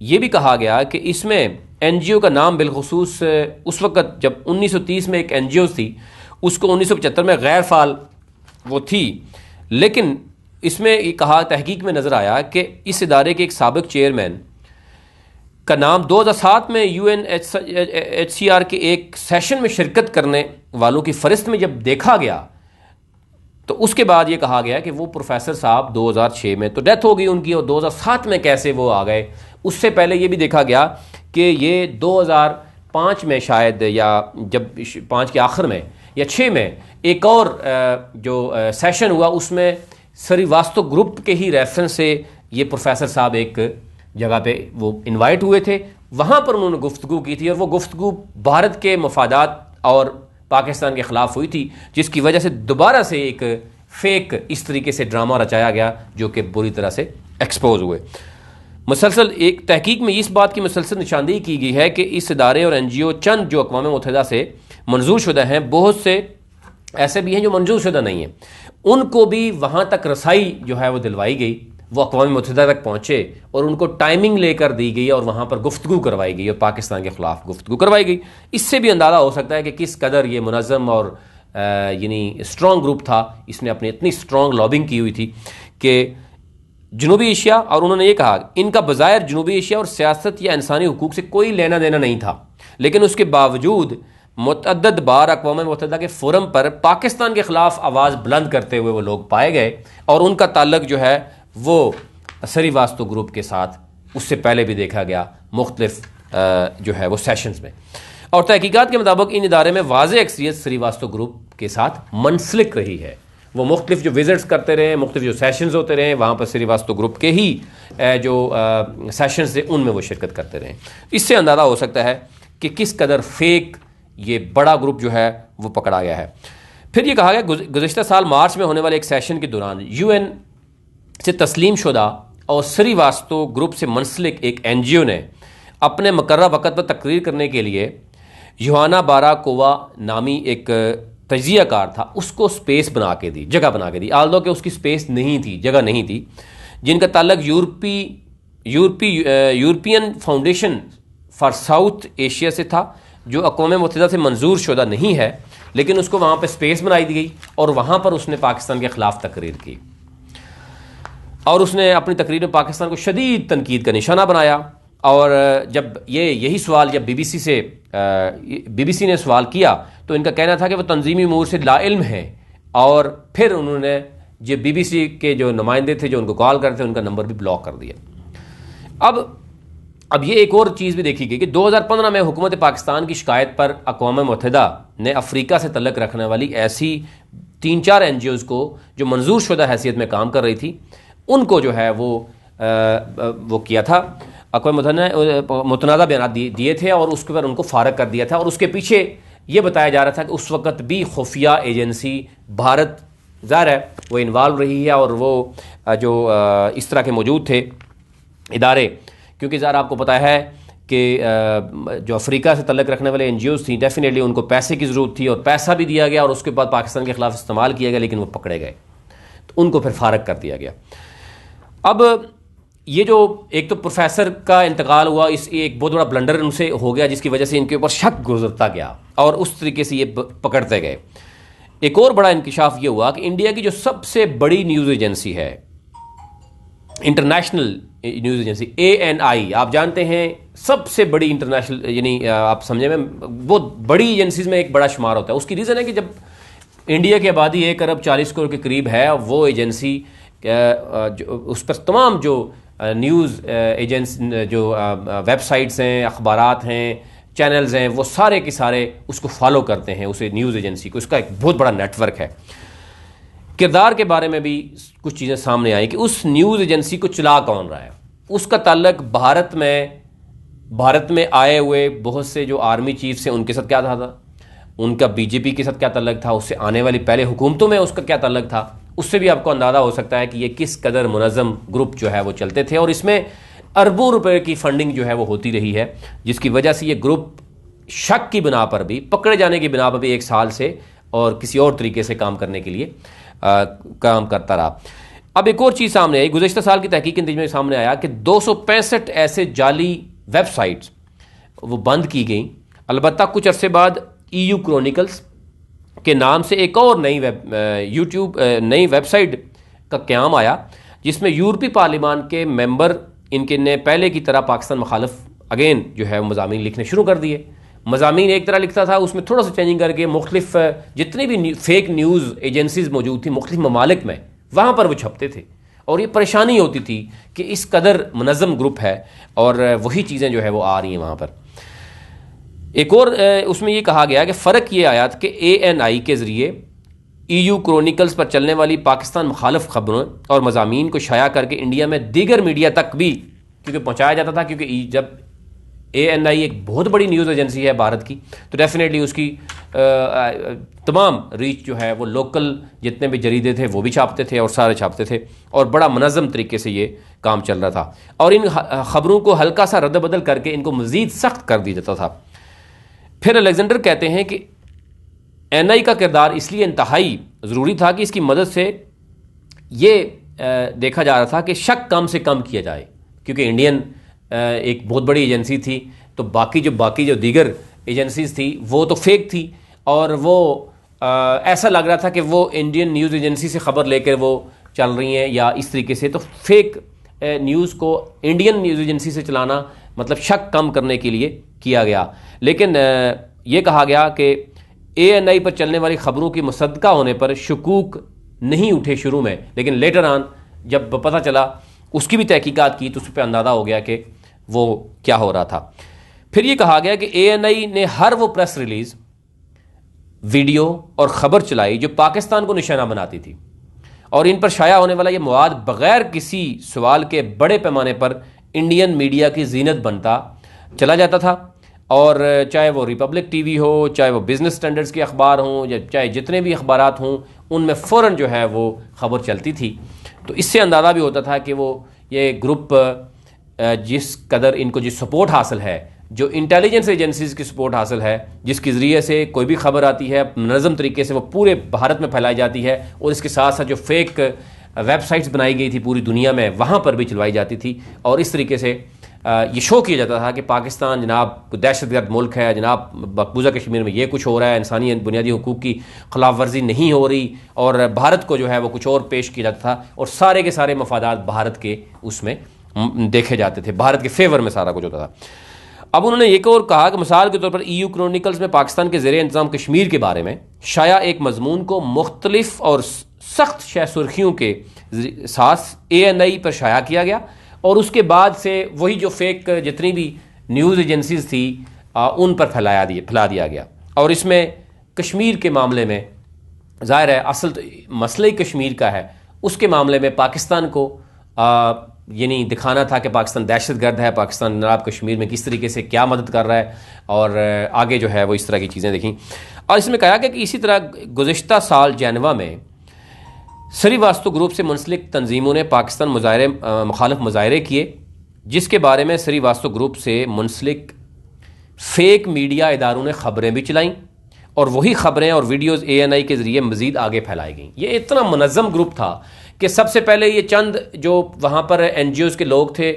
ये भी कहा गया कि इसमें NGO का नाम बिलखुसूस उस वक़्त जब 1930 में एक NGO थी, उसको 1975 में गैर फाल वो थी, लेकिन इसमें ये कहा तहकीक में नज़र आया कि इस इदारे के एक साबिक चेयरमैन का नाम 2007 में UNHCR के एक सेशन में शिरकत करने वालों की फ़हरिस्त में जब देखा गया, तो उसके बाद ये कहा गया कि वो प्रोफेसर साहब 2006 में तो डेथ हो गई उनकी, और 2007 में कैसे वो आ गए। उससे पहले ये भी देखा गया कि ये 2005 में शायद, या जब 5 के आखिर में या 6 में एक और जो सेशन हुआ, उसमें श्रीवास्तव ग्रुप के ही रेफरेंस से ये प्रोफेसर साहब एक जगह पे वो इनवाइट हुए थे, वहाँ पर उन्होंने गुफ्तगू की थी, और वो गुफ्तगू भारत के मफादात और पाकिस्तान के ख़िलाफ़ हुई थी, जिसकी वजह से दोबारा से एक फ़ेक इस तरीके से ड्रामा रचाया गया जो कि बुरी तरह से एक्सपोज हुए। मुसलसल एक तहकीक में इस बात की मुसलसल निशानदेही की गई है कि इस इदारे और NGO चंद जो अक़वाम मुत्तहिदा से मंजूर शुदा हैं, बहुत से ऐसे भी हैं जो मंजूर शुदा नहीं हैं, उनको भी वहाँ तक रसाई जो है वो दिलवाई गई, वो अक़वाम मुत्तहिदा तक पहुँचे और उनको टाइमिंग लेकर दी गई और वहाँ पर गुफ्तगू करवाई गई और पाकिस्तान के ख़िलाफ़ गुफ्तगू करवाई गई। इससे भी अंदाज़ा हो सकता है कि किस कदर ये मुनज़्ज़म और यानी स्ट्रॉन्ग ग्रुप था। इसने अपनी इतनी स्ट्रॉन्ग लॉबिंग की हुई थी कि जनूबी एशिया, और उन्होंने ये कहा इनका बज़ाहिर जनूबी एशिया और सियासत या इंसानी हुकूक से कोई लेना देना नहीं था, लेकिन उसके बावजूद मुतअद्दिद बार अक़वाम मुत्तहिदा के फोरम पर पाकिस्तान के ख़िलाफ़ आवाज़ बुलंद करते हुए वो लोग पाए गए, और उनका ताल्लुक जो है वो श्रीवास्तव ग्रुप के साथ उससे पहले भी देखा गया मुख्तलिफ जो है वो सेशंस में। और तहकीकात के मुताबिक इन इदारे में वाज़ेह अक्सरियत श्रीवास्तव ग्रुप के साथ मुंसलिक रही है। वो मुख्तलिफ जो विज़िट्स करते रहे, मुख्तलिफ जो सेशंस होते रहे, वहाँ पर श्रीवास्तव ग्रुप के ही जो सेशंस थे उनमें वो शिरकत करते रहे। इससे अंदाज़ा हो सकता है कि किस कदर फेक ये बड़ा ग्रुप जो है वो पकड़ा गया है। फिर ये कहा गया गुज़िश्ता साल मार्च में होने वाले एक सेशन के दौरान UN से तस्लीम शुदा और श्रीवास्तव ग्रुप से मुंसलिक एक NGO ने अपने मुकर्रर वक़्त पर तकरीर करने के लिए यूहाना बाराकोवा नामी एक तजियाकार था, उसको स्पेस बना के दी, जगह बना के दी, आल्दो कि उसकी स्पेस नहीं थी, जगह नहीं थी, जिनका ताल्लुक European foundation for south Asia से था, जो अक़वाम मुत्तहिदा से मंजूर शुदा नहीं है, लेकिन उसको वहाँ पर स्पेस बनाई दी गई और वहाँ पर उसने पाकिस्तान के ख़िलाफ़ तकरीर की, और उसने अपनी तकरीर में पाकिस्तान को शदीद तनकीद का निशाना बनाया। और जब यही सवाल जब BBC ने सवाल किया, तो इनका कहना था कि वो तंजीमी उमूर से लाइल्म है, और फिर उन्होंने जो BBC के जो नुमाइंदे थे जो उनको कॉल करते थे, उनका नंबर भी ब्लॉक कर दिया। अब ये एक और चीज़ भी देखी गई कि 2015 में हुकूमत पाकिस्तान की शिकायत पर अक़वाम मुत्तहिदा ने अफ्रीका से तल्लुक़ रखने वाली ऐसी 3-4 NGOs को जो मंजूर शुदा हैसियत में काम कर रही थी, उनको जो है वो किया था, अक़वाम मुतनाज़ा बयान दिए थे और उसके बाद उनको फारग कर दिया था। और उसके पीछे ये बताया जा रहा था कि उस वक़्त भी खुफिया एजेंसी भारत ज़ाहिर है वो इन्वॉल्व रही है, और वो जो इस तरह के मौजूद थे इदारे, क्योंकि ज़ाहिर आपको पता है कि जो अफ्रीका से तल्लुक़ रखने वाले NGOs थी, डेफिनेटली उनको पैसे की ज़रूरत थी और पैसा भी दिया गया और उसके बाद पाकिस्तान के ख़िलाफ़ इस्तेमाल किया गया, लेकिन वो पकड़े गए, तो उनको फिर फारग कर दिया गया। अब ये जो एक तो प्रोफेसर का इंतकाल हुआ, इस एक बहुत बड़ा ब्लंडर उनसे हो गया, जिसकी वजह से इनके ऊपर शक गुजरता गया और उस तरीके से ये पकड़ते गए। एक और बड़ा इंकिशाफ ये हुआ कि इंडिया की जो सबसे बड़ी न्यूज़ एजेंसी है, इंटरनेशनल न्यूज़ एजेंसी ANI, आप जानते हैं सबसे बड़ी इंटरनेशनल, यानी आप समझे में बहुत बड़ी एजेंसीज में एक बड़ा शुमार होता है। उसकी रीज़न है कि जब इंडिया की आबादी 1 अरब 40 करोड़ के करीब है, वो एजेंसी उस पर तमाम जो न्यूज़ एजेंस जो वेबसाइट्स हैं, अखबारात हैं, चैनल्स हैं, वो सारे के सारे उसको फॉलो करते हैं, उसे न्यूज़ एजेंसी को। उसका एक बहुत बड़ा नेटवर्क है। किरदार के बारे में भी कुछ चीज़ें सामने आई कि उस न्यूज़ एजेंसी को चला कौन रहा है। उसका ताल्लुक भारत में आए हुए बहुत से जो आर्मी चीफ्स हैं उनके साथ क्या था, उनका बीजेपी के साथ क्या ताल्लुक था, उससे आने वाली पहले हुकूमतों में उसका क्या ताल्लुक था। उससे भी आपको अंदाज़ा हो सकता है कि ये किस कदर मुनज़्ज़म ग्रुप जो है वो चलते थे, और इसमें अरबों रुपए की फंडिंग जो है वो होती रही है, जिसकी वजह से ये ग्रुप शक की बिना पर भी, पकड़े जाने की बिना पर भी 1 साल से और किसी और तरीके से काम करने के लिए काम करता रहा। अब एक और चीज़ सामने आई, गुज़श्ता साल की तहकीक के नतीजे में सामने आया कि 265 ऐसे जाली वेबसाइट्स वो बंद की गई। अलबत्ता कुछ अरसे बाद EU क्रॉनिकल्स के नाम से एक और नई वेबसाइट का क़याम आया, जिसमें यूरोपीय पार्लियामान के मेंबर इनके ने पहले की तरह पाकिस्तान मुखालिफ अगेन जो है वो मज़ामीन लिखने शुरू कर दिए। मज़ामीन एक तरह लिखता था, उसमें थोड़ा सा चेंजिंग करके मुख्तलिफ जितनी भी फेक न्यूज़ एजेंसीज़ मौजूद थी मुख्तलिफ ममालिक में, वहाँ पर वो छपते थे। और ये परेशानी होती थी कि इस कदर मुनज़्ज़म ग्रुप है और वही चीज़ें जो है वो आ रही हैं वहाँ पर। एक और उसमें ये कहा गया कि फ़र्क ये आया कि ANI के ज़रिए EU क्रॉनिकल्स पर चलने वाली पाकिस्तान मुखालिफ खबरों और मज़ामीन को शाया करके इंडिया में दीगर मीडिया तक भी क्योंकि पहुँचाया जाता था, क्योंकि जब ANI एक बहुत बड़ी न्यूज़ एजेंसी है भारत की, तो डेफिनेटली उसकी तमाम रीच जो है वो लोकल जितने भी जरीदे थे वो भी छापते थे और सारे छापते थे, और बड़ा मुनज़्ज़म तरीके से ये काम चल रहा था। और इन ख़बरों को हल्का सा रद्द-बदल करके इनको मज़ीद सख्त कर दिया जाता था। फिर अलेक्जेंडर कहते हैं कि NI का किरदार इसलिए इंतहाई ज़रूरी था कि इसकी मदद से ये देखा जा रहा था कि शक कम से कम किया जाए, क्योंकि इंडियन एक बहुत बड़ी एजेंसी थी, तो बाकी जो दीगर एजेंसीज थी वो तो फेक थी, और वो ऐसा लग रहा था कि वो इंडियन न्यूज़ एजेंसी से ख़बर लेकर वो चल रही हैं या इस तरीके से। तो फेक न्यूज़ को इंडियन न्यूज़ एजेंसी से चलाना मतलब शक कम करने के लिए किया गया। लेकिन ये कहा गया कि ANI पर चलने वाली ख़बरों की मुसद्दका होने पर शकूक नहीं उठे शुरू में, लेकिन लेटर ऑन जब पता चला, उसकी भी तहकीकात की, तो उस पर अंदाज़ा हो गया कि वो क्या हो रहा था। फिर ये कहा गया कि ANI ने हर वो प्रेस रिलीज़, वीडियो और ख़बर चलाई जो पाकिस्तान को निशाना बनाती थी, और इन पर शाया होने वाला ये मवाद बग़ैर किसी सवाल के बड़े पैमाने पर इंडियन मीडिया की जीनत बनता चला जाता था। और चाहे वो रिपब्लिक TV हो, चाहे वो बिज़नेस स्टैंडर्ड्स के अखबार हों, या चाहे जितने भी अखबारात हों, उनमें फ़ौरन जो है वो ख़बर चलती थी। तो इससे अंदाज़ा भी होता था कि वो ये ग्रुप जिस कदर इनको जिस सपोर्ट हासिल है, जो इंटेलिजेंस एजेंसीज़ की सपोर्ट हासिल है, जिसके ज़रिए से कोई भी खबर आती है मुनज़्ज़म तरीके से वो पूरे भारत में फैलाई जाती है, और इसके साथ साथ जो फेक वेबसाइट्स बनाई गई थी पूरी दुनिया में वहाँ पर भी चलवाई जाती थी, और इस तरीके से ये शो किया जाता था कि पाकिस्तान जनाब दहशतगर्द मुल्क है, जनाब मकबूजा कश्मीर में ये कुछ हो रहा है, इंसानी बुनियादी हुकूक की खिलाफ वर्जी नहीं हो रही, और भारत को जो है वो कुछ और पेश किया जाता था, और सारे के सारे मफादात भारत के उसमें देखे जाते थे, भारत के फेवर में सारा कुछ होता था। अब उन्होंने एक और कहा कि मिसाल के तौर पर EU क्रॉनिकल्स में पाकिस्तान के ज़ेरे इंतज़ाम कश्मीर के बारे में शाया एक मजमून को मुख्तलिफ और सख्त शह सुर्खियों के साथ ANI पर शाया किया गया, और उसके बाद से वही जो फेक जितनी भी न्यूज़ एजेंसीज थी उन पर फैला दिया गया। और इसमें कश्मीर के मामले में ज़ाहिर है असल तो मसला ही कश्मीर का है, उसके मामले में पाकिस्तान को यानी दिखाना था कि पाकिस्तान दहशतगर्द है, पाकिस्तान जनाब कश्मीर में किस तरीके से क्या मदद कर रहा है, और आगे जो है वो इस तरह की चीज़ें देखी। और इसमें कहा गया कि इसी तरह गुज़श्ता साल जनवा में श्रीवास्तव ग्रुप से मुंसलिक तंजीमों ने पाकिस्तान मुखालिफ मुजाहरे किए, जिसके बारे में श्रीवास्तव ग्रुप से मुंसलिक फेक मीडिया इदारों ने ख़बरें भी चलाईं, और वही ख़बरें और वीडियोज़ ANI के ज़रिए मज़ीद आगे फैलाई गई। ये इतना मुनज़्ज़म ग्रुप था कि सबसे पहले ये चंद जो वहाँ पर NGOs के लोग थे,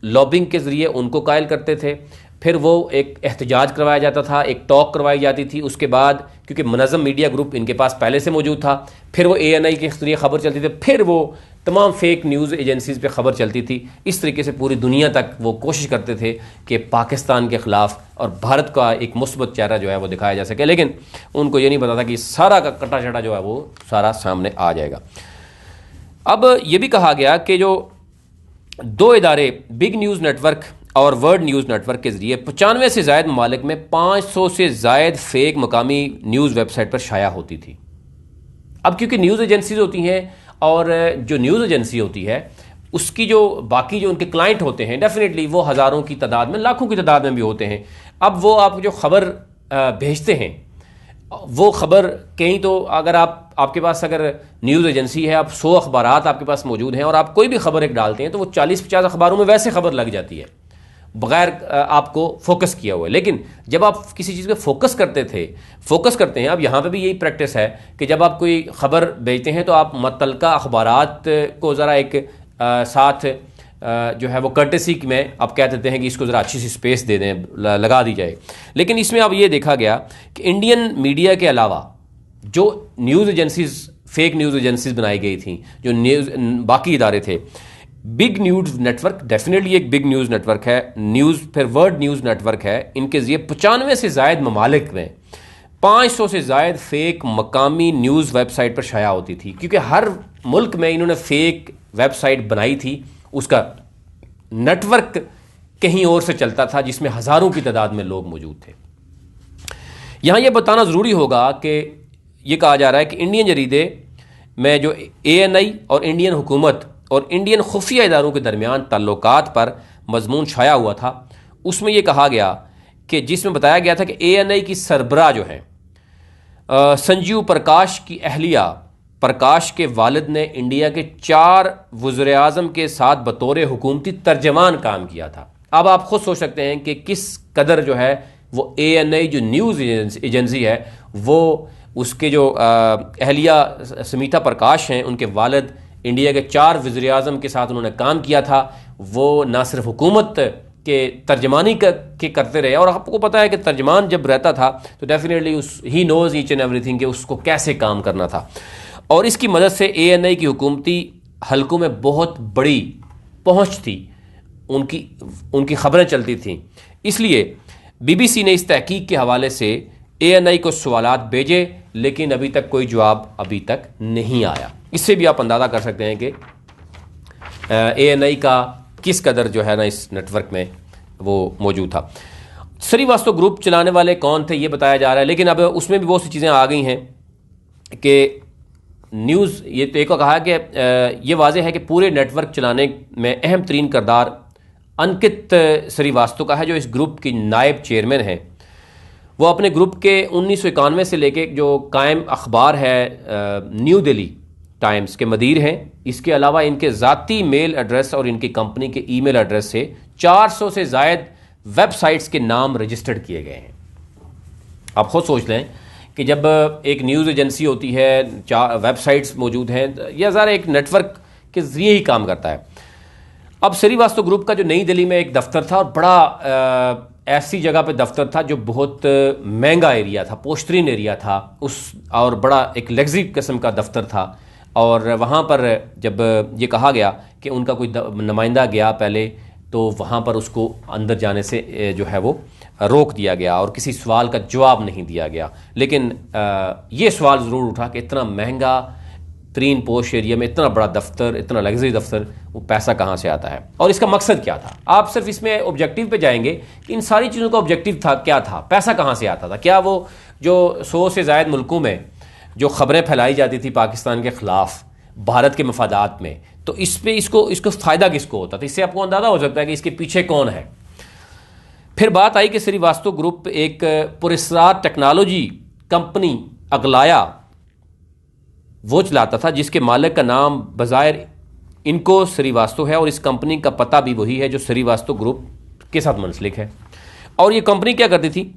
लॉबिंग के ज़रिए उनको कायल करते थे, फिर वो एक एहतजाज करवाया जाता था, एक टॉक करवाई जाती थी, उसके बाद क्योंकि मुनज़्ज़म मीडिया ग्रुप इनके पास पहले से मौजूद था, फिर वो ANI के ज़रिए ख़बर चलती थी, फिर वो तमाम फेक न्यूज़ एजेंसीज़ पे ख़बर चलती थी। इस तरीके से पूरी दुनिया तक वो कोशिश करते थे कि पाकिस्तान के ख़िलाफ़ और भारत का एक मुस्बत चेहरा जो है वो दिखाया जा सके, लेकिन उनको ये नहीं पता था कि सारा का कटा चटा जो है वो सारा सामने आ जाएगा। अब ये भी कहा गया कि जो दो इदारे बिग न्यूज़ नेटवर्क और वर्ल्ड न्यूज़ नेटवर्क के ज़रिए 95 से ज़ायद ममालिक में 500 से ज़ायद फेक मकामी न्यूज़ वेबसाइट पर शाया होती थी। अब क्योंकि न्यूज़ एजेंसीज होती हैं और जो न्यूज़ एजेंसी होती है उसकी जो बाकी जो उनके क्लाइंट होते हैं डेफिनेटली वो हज़ारों की तादाद में, लाखों की तादाद में भी होते हैं। अब वो आप जो खबर भेजते हैं वो खबर कहीं तो अगर आपके पास अगर न्यूज़ एजेंसी है, आप 100 अखबारात आपके पास मौजूद हैं और आप कोई भी खबर एक डालते हैं तो वो 40-50 अखबारों में वैसे खबर लग जाती है बगैर आपको फोकस किया हुआ है। लेकिन जब आप किसी चीज़ पे फोकस करते हैं, अब यहाँ पे भी यही प्रैक्टिस है कि जब आप कोई खबर भेजते हैं तो आप मुतल्लिका अखबारात को ज़रा एक साथ जो है वो कर्टेसी में आप कह देते हैं कि इसको ज़रा अच्छी सी स्पेस दे दें, लगा दी जाए। लेकिन इसमें अब ये देखा गया कि इंडियन मीडिया के अलावा जो news agencies, fake news agencies बनाई गई थी, जो न्यूज़ बाकी इदारे थे, बिग न्यूज़ नेटवर्क डेफिनेटली एक बिग न्यूज़ नेटवर्क है, फिर वर्ल्ड न्यूज़ नेटवर्क है, इनके ज़रिए 95 से ज़ायद ममालिक में 500 से ज़ायद फेक मकामी न्यूज़ वेबसाइट पर शाया होती थी। क्योंकि हर मुल्क में इन्होंने फेक वेबसाइट बनाई थी, उसका नेटवर्क कहीं और से चलता था जिसमें हज़ारों की तादाद में लोग मौजूद थे। यहाँ यह बताना ज़रूरी होगा कि ये कहा जा रहा है कि इंडियन जरीदे में जो ANI और इंडियन हुकूमत और इंडियन खुफिया इदारों के दरमियान ताल्लुकात पर मजमून छाया हुआ था, उसमें यह कहा गया कि जिसमें बताया गया था कि ANI की सरबराह जो है संजीव प्रकाश की अहलिया प्रकाश के वालिद ने इंडिया के 4 वज़ीर आज़म के साथ बतौर हुकूमती तर्जमान काम किया था। अब आप खुद सोच सकते हैं कि किस कदर जो है वो ANI जो न्यूज़ एजेंसी है वो उसके जो अहलिया समीता प्रकाश हैं, उनके वालिद इंडिया के 4 वज़ीर आज़म के साथ उन्होंने काम किया था। वो ना सिर्फ हुकूमत के तर्जमानी के करते रहे, और आपको पता है कि तर्जमान जब रहता था तो definitely he knows each and everything कि उसको कैसे काम करना था। और इसकी मदद से ANI की हुकूमती हलकों में बहुत बड़ी पहुंच थी, उनकी खबरें चलती थीं। इसलिए BBC ने इस तहकीक के हवाले से ANI को सवालात भेजे, लेकिन अभी तक कोई जवाब अभी तक नहीं आया। इससे भी आप अंदाज़ा कर सकते हैं कि ANI का किस कदर जो है ना इस नेटवर्क में वो मौजूद था। श्रीवास्तव ग्रुप चलाने वाले कौन थे ये बताया जा रहा है, लेकिन अब उसमें भी बहुत सी चीज़ें आ गई हैं कि न्यूज़ ये तो एक कहा कि ये वाज़ेह है कि पूरे नेटवर्क चलाने में अहम तरीन किरदार अंकित श्रीवास्तव का है, जो इस ग्रुप की नायब चेयरमैन है। वो अपने ग्रुप के 1991 से लेके जो कायम अखबार है न्यू दिल्ली टाइम्स के मदीर हैं। इसके अलावा इनके ज़ाती मेल एड्रेस और इनकी कंपनी के ईमेल एड्रेस से 400 से ज़ायद वेबसाइट्स के नाम रजिस्टर्ड किए गए हैं। आप खुद सोच लें कि जब एक न्यूज़ एजेंसी होती है, 4 वेबसाइट्स मौजूद हैं, यह ज़रा एक नेटवर्क के ज़रिए ही काम करता है। अब श्रीवास्तव ग्रुप का जो नई दिल्ली में एक दफ्तर था, और बड़ा ऐसी जगह पे दफ्तर था जो बहुत महंगा एरिया था, पोश्तरीन एरिया था और बड़ा एक लग्जरी किस्म का दफ्तर था। और वहाँ पर जब ये कहा गया कि उनका कोई नुमाइंदा गया पहले, तो वहाँ पर उसको अंदर जाने से जो है वो रोक दिया गया और किसी सवाल का जवाब नहीं दिया गया। लेकिन ये सवाल ज़रूर उठा कि इतना महंगा तरीन पोश एरिया में इतना बड़ा दफ्तर, इतना लग्जरी दफ्तर, वो पैसा कहाँ से आता है और इसका मकसद क्या था। आप सिर्फ इसमें ऑब्जेक्टिव पे जाएंगे कि इन सारी चीज़ों का ऑब्जेक्टिव था क्या था, पैसा कहाँ से आता था। क्या वो जो 100 से ज़ायद मुल्कों में जो खबरें फैलाई जाती थी पाकिस्तान के ख़िलाफ़ भारत के मफादात में, तो इस पे इसको फ़ायदा किसको होता था। इससे आपको अंदाज़ा हो सकता है कि इसके पीछे कौन है। फिर बात आई कि श्रीवास्तव ग्रुप एक पुरस्कार टेक्नोलॉजी कंपनी अगलाया वो चलाता था, जिसके मालिक का नाम बज़ाहिर इनको श्रीवास्तव है और इस कंपनी का पता भी वही है जो श्रीवास्तव ग्रुप के साथ मुंसलिक है। और ये कंपनी क्या करती थी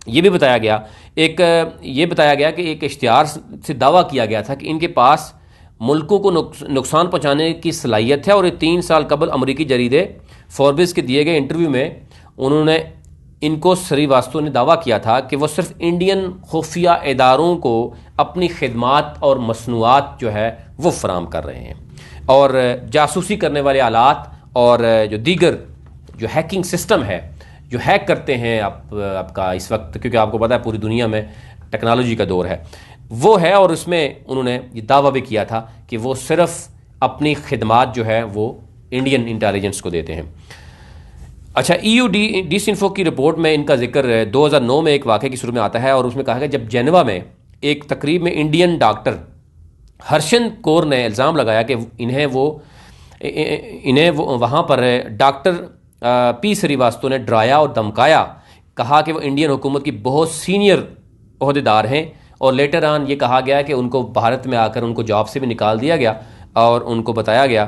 ये भी बताया गया। ये बताया गया कि एक इश्तिहार से दावा किया गया था कि इनके पास मुल्कों को नुकसान पहुँचाने की सलाहियत है। और ये 3 साल कबल अमरीकी जरीदे फोर्ब्स के दिए गए इंटरव्यू में उन्होंने इनको श्रीवास्तव ने दावा किया था कि वो सिर्फ इंडियन खुफिया इदारों को अपनी खिदमात और मसनूआत जो है वो फराम कर रहे हैं, और जासूसी करने वाले आलात और जो दीगर जो हैकिंग सिस्टम है जो हैक करते हैं आपका इस वक्त, क्योंकि आपको पता है पूरी दुनिया में टेक्नोलॉजी का दौर है, वो है। और उसमें उन्होंने ये दावा भी किया था कि वो सिर्फ अपनी खिदमात जो है वो इंडियन इंटेलिजेंस को देते हैं। अच्छा, EU डिसइंफो की रिपोर्ट में इनका जिक्र 2009 में एक वाक़े की शुरू में आता है और उसमें कहा गया जब जेनेवा में एक तकरीब में इंडियन डॉक्टर हर्षन कौर ने इल्ज़ाम लगाया कि इन्हें वो वहाँ पर डॉक्टर P श्रीवास्तव ने डराया और धमकाया, कहा कि वो इंडियन हुकूमत की बहुत सीनियर ओहदेदार हैं और लेटर ऑन ये कहा गया कि उनको भारत में आकर उनको जॉब से भी निकाल दिया गया और उनको बताया गया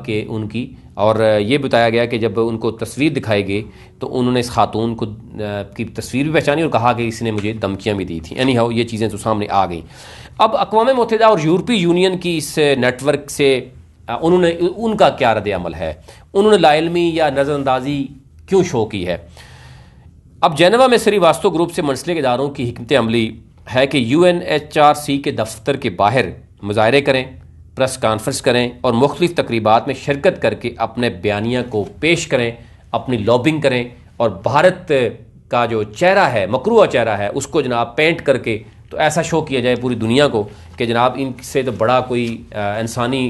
कि उनकी और ये बताया गया कि जब उनको तस्वीर दिखाई गई तो उन्होंने इस खातून को की तस्वीर भी पहचानी और कहा कि इसने मुझे धमकियाँ भी दी थी। एनी हाउ ये चीज़ें तो सामने आ गई। अब अक़वाम मुत्तहिदा और यूरोपीय यूनियन की इस नेटवर्क से उनका क्या रद्द अमल है, उन्होंने लाइलमी या नज़रअंदाजी क्यों शो की है। अब जेनेवा में श्रीवास्तव ग्रुप से मुंसलिक इदारों की हिकमत अमली है कि UNHRC के दफ्तर के बाहर मुजाहरे करें, प्रेस कॉन्फ्रेंस करें और मुख्तलिफ तकरीबात में शिरकत करके अपने बयानिया को पेश करें, अपनी लॉबिंग करें और भारत का जो चेहरा है, मकरूआ चेहरा है, उसको जनाब पेंट करके तो ऐसा शो किया जाए पूरी दुनिया को कि जनाब इनसे तो बड़ा कोई इंसानी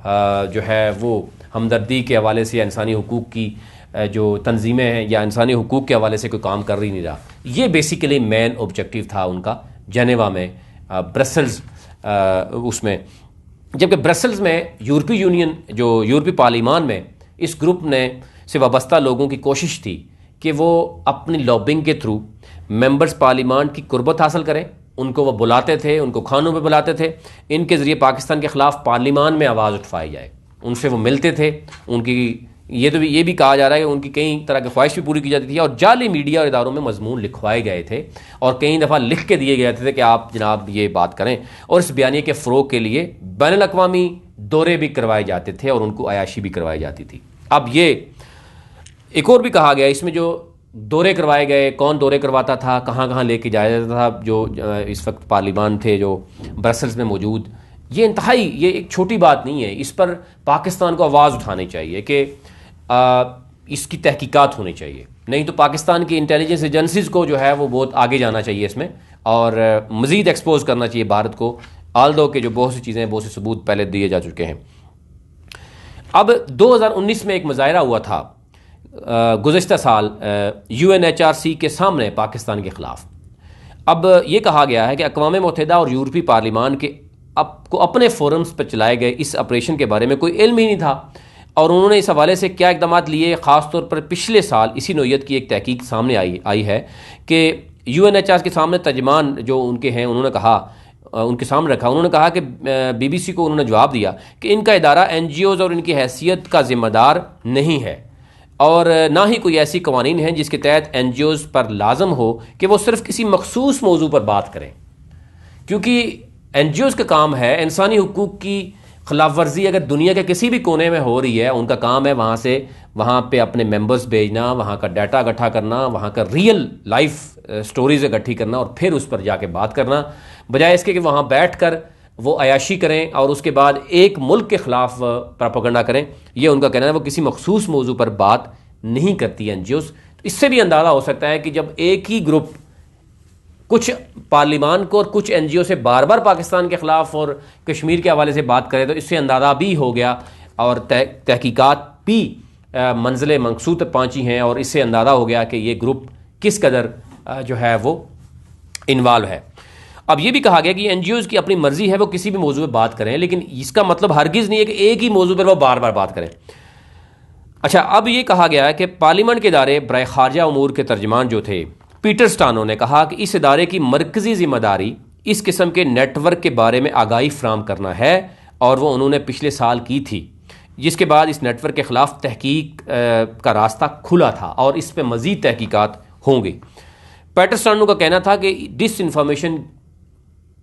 जो है वो हमदर्दी के हवाले से या इंसानी हुकूक की जो तंजीमें हैं या इंसानी हुकूक के हवाले से कोई काम कर ही नहीं रहा। ये बेसिकली मेन ऑब्जेक्टिव था उनका जेनेवा में, ब्रसल्स उसमें। जबकि ब्रसल्स में यूरोपीय यूनियन जो यूरोपीय पार्लिमान में इस ग्रुप ने से वाबस्ता लोगों की कोशिश थी कि वो अपनी लॉबिंग के थ्रू मेंबर्स पार्लिमान की कुर्बत हासिल करें। उनको वो बुलाते थे, उनको खानों पे बुलाते थे, इनके ज़रिए पाकिस्तान के ख़िलाफ़ पार्लिमान में आवाज़ उठवाई जाए। उनसे वो मिलते थे, उनकी ये भी कहा जा रहा है कि उनकी कई तरह की ख्वाहिश भी पूरी की जाती थी और जाली मीडिया और इदारों में मजमून लिखवाए गए थे और कई दफ़ा लिख के दिए गए थे कि आप जनाब ये बात करें। और इस बयानिए के फ़रोग के लिए बैनुल-अक़वामी दौरे भी करवाए जाते थे और उनको अयाशी भी करवाई जाती थी। अब ये एक और भी कहा गया, इसमें जो दौरे करवाए गए, कौन दौरे करवाता था, कहाँ कहाँ लेके जाया जाता था, जो इस वक्त पार्लिमान थे जो ब्रसल्स में मौजूद, ये इंतहाई ये एक छोटी बात नहीं है। इस पर पाकिस्तान को आवाज़ उठानी चाहिए कि इसकी तहकीकात होनी चाहिए, नहीं तो पाकिस्तान की इंटेलिजेंस एजेंसीज़ को जो है वो बहुत आगे जाना चाहिए इसमें और मज़ीद एक्सपोज करना चाहिए भारत को, आल्दो के जो बहुत सी चीज़ें, बहुत से सबूत पहले दिए जा चुके हैं। अब 2019 में एक मुजाहरा हुआ था गुज़श्ता साल UNHRC के सामने पाकिस्तान के ख़िलाफ़। अब ये कहा गया है कि अक़वाम मुत्तहिदा और यूरोपीय पार्लिमान के को अपने फोरम्स पर चलाए गए इस ऑपरेशन के बारे में कोई इल्म ही नहीं था और उन्होंने इस हवाले से क्या इक़दाम लिए। ख़ास तौर पर पिछले साल इसी नौयत की एक तहकीक सामने आई है कि UNHRC के सामने तर्जमान जो उनके हैं, उन्होंने कहा, उनके सामने रखा, उन्होंने कहा कि BBC को उन्होंने जवाब दिया कि इनका इदारा NGOs और इनकी हैसियत का ज़िम्मेदार नहीं है और ना ही कोई ऐसी कवानीन हैं जिसके तहत NGOs पर लाजम हो कि वो सिर्फ किसी मखसूस मौजू पर बात करें, क्योंकि NGOs का काम है इंसानी हुकूक की खिलाफ वर्जी अगर दुनिया के किसी भी कोने में हो रही है, उनका काम है वहाँ पे अपने मेंबर्स भेजना, वहाँ का डाटा इकट्ठा करना, वहाँ का रियल लाइफ स्टोरीज इकट्ठी करना और फिर उस पर जाके बात करना, बजाय इसके कि वहाँ बैठ कर वो अयाशी करें और उसके बाद एक मुल्क के ख़िलाफ़ प्रोपेगेंडा करें। ये उनका कहना है, वो किसी मखसूस मौजू पर बात नहीं करती NGOs। तो इससे भी अंदाज़ा हो सकता है कि जब एक ही ग्रुप कुछ पार्लिमान को और कुछ NGO से बार बार पाकिस्तान के ख़िलाफ़ और कश्मीर के हवाले से बात करे तो इससे अंदाज़ा भी हो गया और तहकीकात भी मंजिल मकसूद तक पहुँची हैं और इससे अंदाज़ा हो गया कि ये ग्रुप किस कदर जो है वो इन्वॉल्व है। अब ये भी कहा गया कि NGOs की अपनी मर्ज़ी है वो किसी भी मौजू पर बात करें, लेकिन इसका मतलब हरगिज़ नहीं है कि एक ही मौजू पर वो बार बार बात करें। अच्छा, अब ये कहा गया है कि पार्लियामेंट के इदारे बराए खारजा उमूर के तर्जमान जो थे पीटर स्टानो ने कहा कि इस इदारे की मरकज़ी ज़िम्मेदारी इस किस्म के नेटवर्क के बारे में आगाही फराहम करना है और वो उन्होंने पिछले साल की थी, जिसके बाद इस नेटवर्क के ख़िलाफ़ तहकीक का रास्ता खुला था और इस पर मज़ीद तहकीकात होंगी। पीटर स्टानो का कहना था कि डिसइंफॉर्मेशन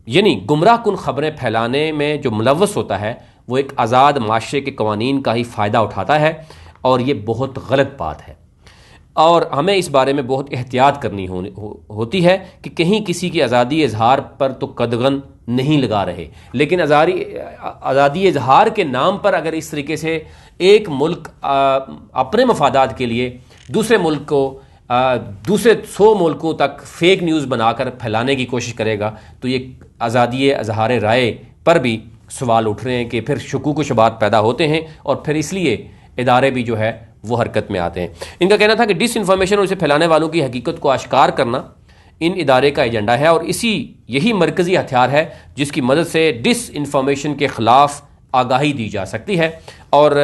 यानी गुमराह कुन ख़बरें फैलाने में जो मुलव्वस होता है वो एक आज़ाद माशरे के कवानीन का ही फ़ायदा उठाता है और ये बहुत गलत बात है और हमें इस बारे में बहुत एहतियात करनी होती है कि कहीं किसी की आज़ादी इजहार पर तो कदगन नहीं लगा रहे, लेकिन आज़ादी इजहार के नाम पर अगर इस तरीके से एक मुल्क अपने मफादात के लिए दूसरे मुल्क को दूसरे 100 मुल्कों तक फेक न्यूज़ बनाकर फैलाने की कोशिश करेगा तो ये आज़ादी इजहार राय पर भी सवाल उठ रहे हैं कि फिर शुकूक व शुबात पैदा होते हैं और फिर इसलिए इदारे भी जो है वो हरकत में आते हैं। इनका कहना था कि डिस इन्फॉर्मेशन और इसे फैलाने वालों की हकीकत को आश्कार करना इन इदारे का एजेंडा है और यही मरकज़ी हथियार है जिसकी मदद से डिस इन्फॉर्मेशन के ख़िलाफ़ आगाही दी जा सकती है। और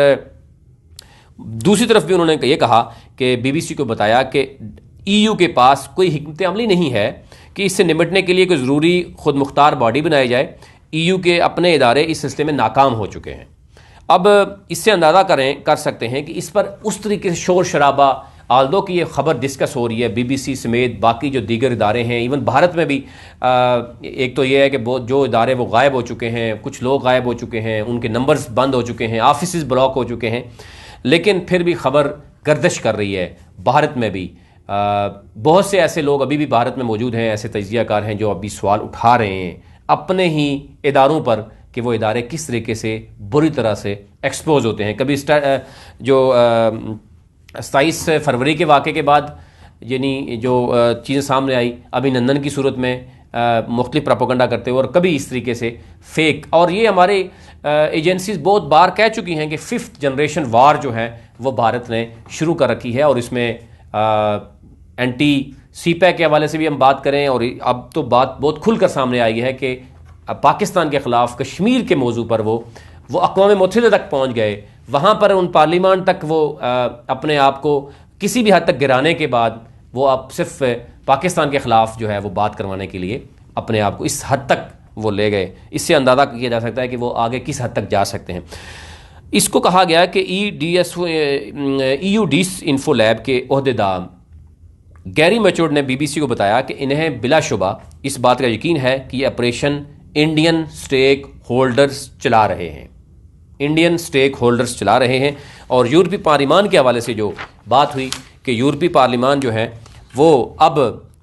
दूसरी तरफ भी उन्होंने ये कहा कि BBC को बताया कि EU के पास कोई हिकमत अमली नहीं है कि इससे निपटने के लिए कोई ज़रूरी खुद मुख्तार बॉडी बनाई जाए। EU के अपने इदारे इस सिलसिले में नाकाम हो चुके हैं। अब इससे अंदाज़ा कर सकते हैं कि इस पर उस तरीके से शोर शराबा, आल्दो की ये खबर डिस्कस हो रही है BBC समेत बाकी जो दीगर इदारे हैं, इवन भारत में भी एक तो ये है कि जो इदारे वो गायब हो चुके हैं, कुछ लोग गायब हो चुके हैं, उनके नंबर्स बंद हो चुके हैं, ऑफिस ब्लॉक हो चुके हैं, लेकिन फिर भी खबर गर्दिश कर रही है। भारत में भी बहुत से ऐसे लोग अभी भी भारत में मौजूद हैं, ऐसे तजियाकार हैं जो अभी सवाल उठा रहे हैं अपने ही इदारों पर कि वो इदारे किस तरीके से बुरी तरह से एक्सपोज होते हैं। कभी जो 27 फरवरी के वाक़े के बाद यानी जो चीज़ें सामने आई अभिनंदन की सूरत में मुख्तलिफ प्रोपेगेंडा करते हुए, और कभी इस तरीके से फेक। और ये हमारे एजेंसीज बहुत बार कह चुकी हैं कि 5th जनरेशन वार जो है वो भारत ने शुरू कर रखी है। और इसमें एंटी CPAC के हवाले से भी हम बात करें, और अब तो बात बहुत खुलकर सामने आई है कि पाकिस्तान के ख़िलाफ़ कश्मीर के मौजू पर वो अक़वाम मुत्तहिदा तक पहुँच गए। वहाँ पर उन पार्लियामान तक वो अपने आप को किसी भी हद तक गिराने के बाद वो अब सिर्फ पाकिस्तान के ख़िलाफ़ जो है वो बात करवाने के लिए अपने आप को इस हद तक वो ले गए। इससे अंदाज़ा किया जा सकता है कि वो आगे किस हद तक जा सकते हैं। इसको कहा गया कि EU डिस इन्फो लैब के ओहदेदार गैरी मैचोर्ड ने BBC को बताया कि इन्हें बिलाशुबा इस बात का यकीन है कि ये ऑपरेशन इंडियन स्टेक होल्डर्स चला रहे हैं, इंडियन स्टेक होल्डर्स चला रहे हैं। और यूरोपीय पार्लियामान के हवाले से जो बात हुई कि यूरोपीय पार्लियामान जो है वो अब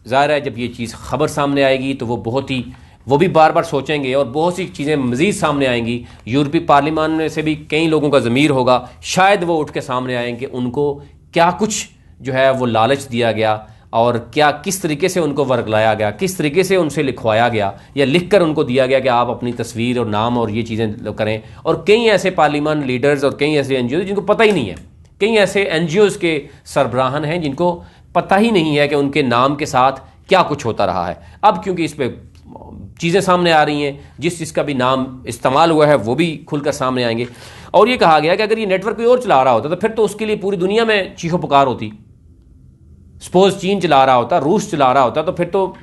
ज़ाहिर है जब ये चीज़ खबर सामने आएगी तो वो भी बार बार सोचेंगे और बहुत सी चीज़ें मज़ीद सामने आएंगी। यूरोपीय पार्लियामान में से भी कई लोगों का ज़मीर होगा, शायद वो उठ के सामने आएंगे उनको क्या कुछ जो है वो लालच दिया गया और किस तरीके से उनको वर्गलाया गया, किस तरीके से उनसे लिखवाया गया या लिख कर उनको दिया गया कि आप अपनी तस्वीर और नाम और ये चीज़ें करें। और कई ऐसे पार्लियामान लीडर्स और कई ऐसे NGOs जिनको पता ही नहीं है, कई ऐसे NGOs के सरबराहान हैं जिनको पता ही नहीं है कि उनके नाम के साथ क्या कुछ होता रहा है। अब क्योंकि इस पर चीज़ें सामने आ रही हैं, जिसका भी नाम इस्तेमाल हुआ है वो भी खुलकर सामने आएंगे। और ये कहा गया कि अगर ये नेटवर्क कोई और चला रहा होता तो फिर तो उसके लिए पूरी दुनिया में चीखो पुकार होती। सपोज चीन चला रहा होता, रूस चला रहा होता, तो फिर तो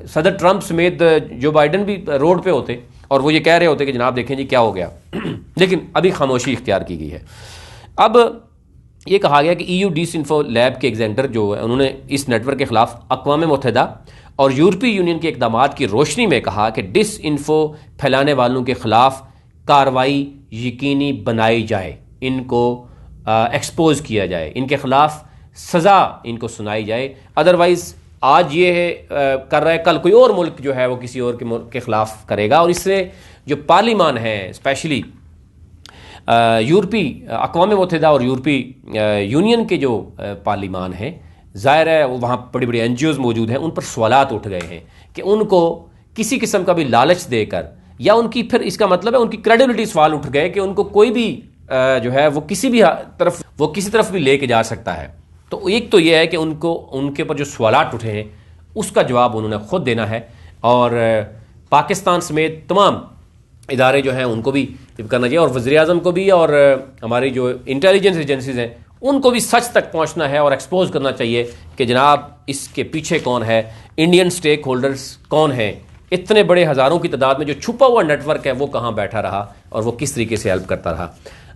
सदर ट्रंप समेत जो बाइडन भी रोड पे होते और वो ये कह रहे होते कि जनाब देखें जी क्या हो गया। लेकिन अभी खामोशी इख्तियार की गई है। अब ये कहा गया कि EU डिस इन्फो लैब के एग्जेंडर जो है उन्होंने इस नेटवर्क के खिलाफ अक़वाम मुत्तहिदा और यूरोपीय यूनियन के इक़दामात की रोशनी में कहा कि डिस इन्फो फैलाने वालों के खिलाफ कार्रवाई यकीनी बनाई जाए, इनको एक्सपोज किया जाए, इनके खिलाफ सज़ा इनको सुनाई जाए। अदरवाइज़ आज ये है कर रहा है, कल कोई और मुल्क जो है वो किसी और के ख़िलाफ़ करेगा। और इससे जो पार्लियामान है, स्पेशली यूरोपीय अक़वाम मुत्तहिदा और यूरोपीय यूनियन के जो पार्लियामान हैं, ज़ाहिर है वहाँ बड़ी बड़ी NGOs मौजूद हैं, उन पर सवालात उठ गए हैं कि उनको किसी किस्म का भी लालच देकर या उनकी फिर इसका मतलब है उनकी क्रेडिबिलिटी सवाल उठ गए कि उनको कोई भी जो है वो किसी तरफ भी लेके जा सकता है। तो एक तो ये है कि उनके ऊपर जो सवालात उठे हैं उसका जवाब उन्होंने खुद देना है। और पाकिस्तान समेत तमाम इदारे जो हैं उनको भी करना चाहिए, और वज़ीर-ए-आज़म को भी और हमारी जो इंटेलिजेंस एजेंसीज हैं उनको भी सच तक पहुंचना है और एक्सपोज करना चाहिए कि जनाब इसके पीछे कौन है, इंडियन स्टेक होल्डर्स कौन हैं, इतने बड़े हज़ारों की तादाद में जो छुपा हुआ नेटवर्क है वो कहाँ बैठा रहा और वो किस तरीके से हेल्प करता रहा।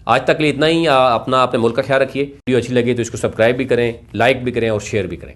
आज तक लिए इतना ही। अपने मुल्क का ख्याल रखिए। वीडियो अच्छी लगी तो इसको सब्सक्राइब भी करें, लाइक भी करें और शेयर भी करें।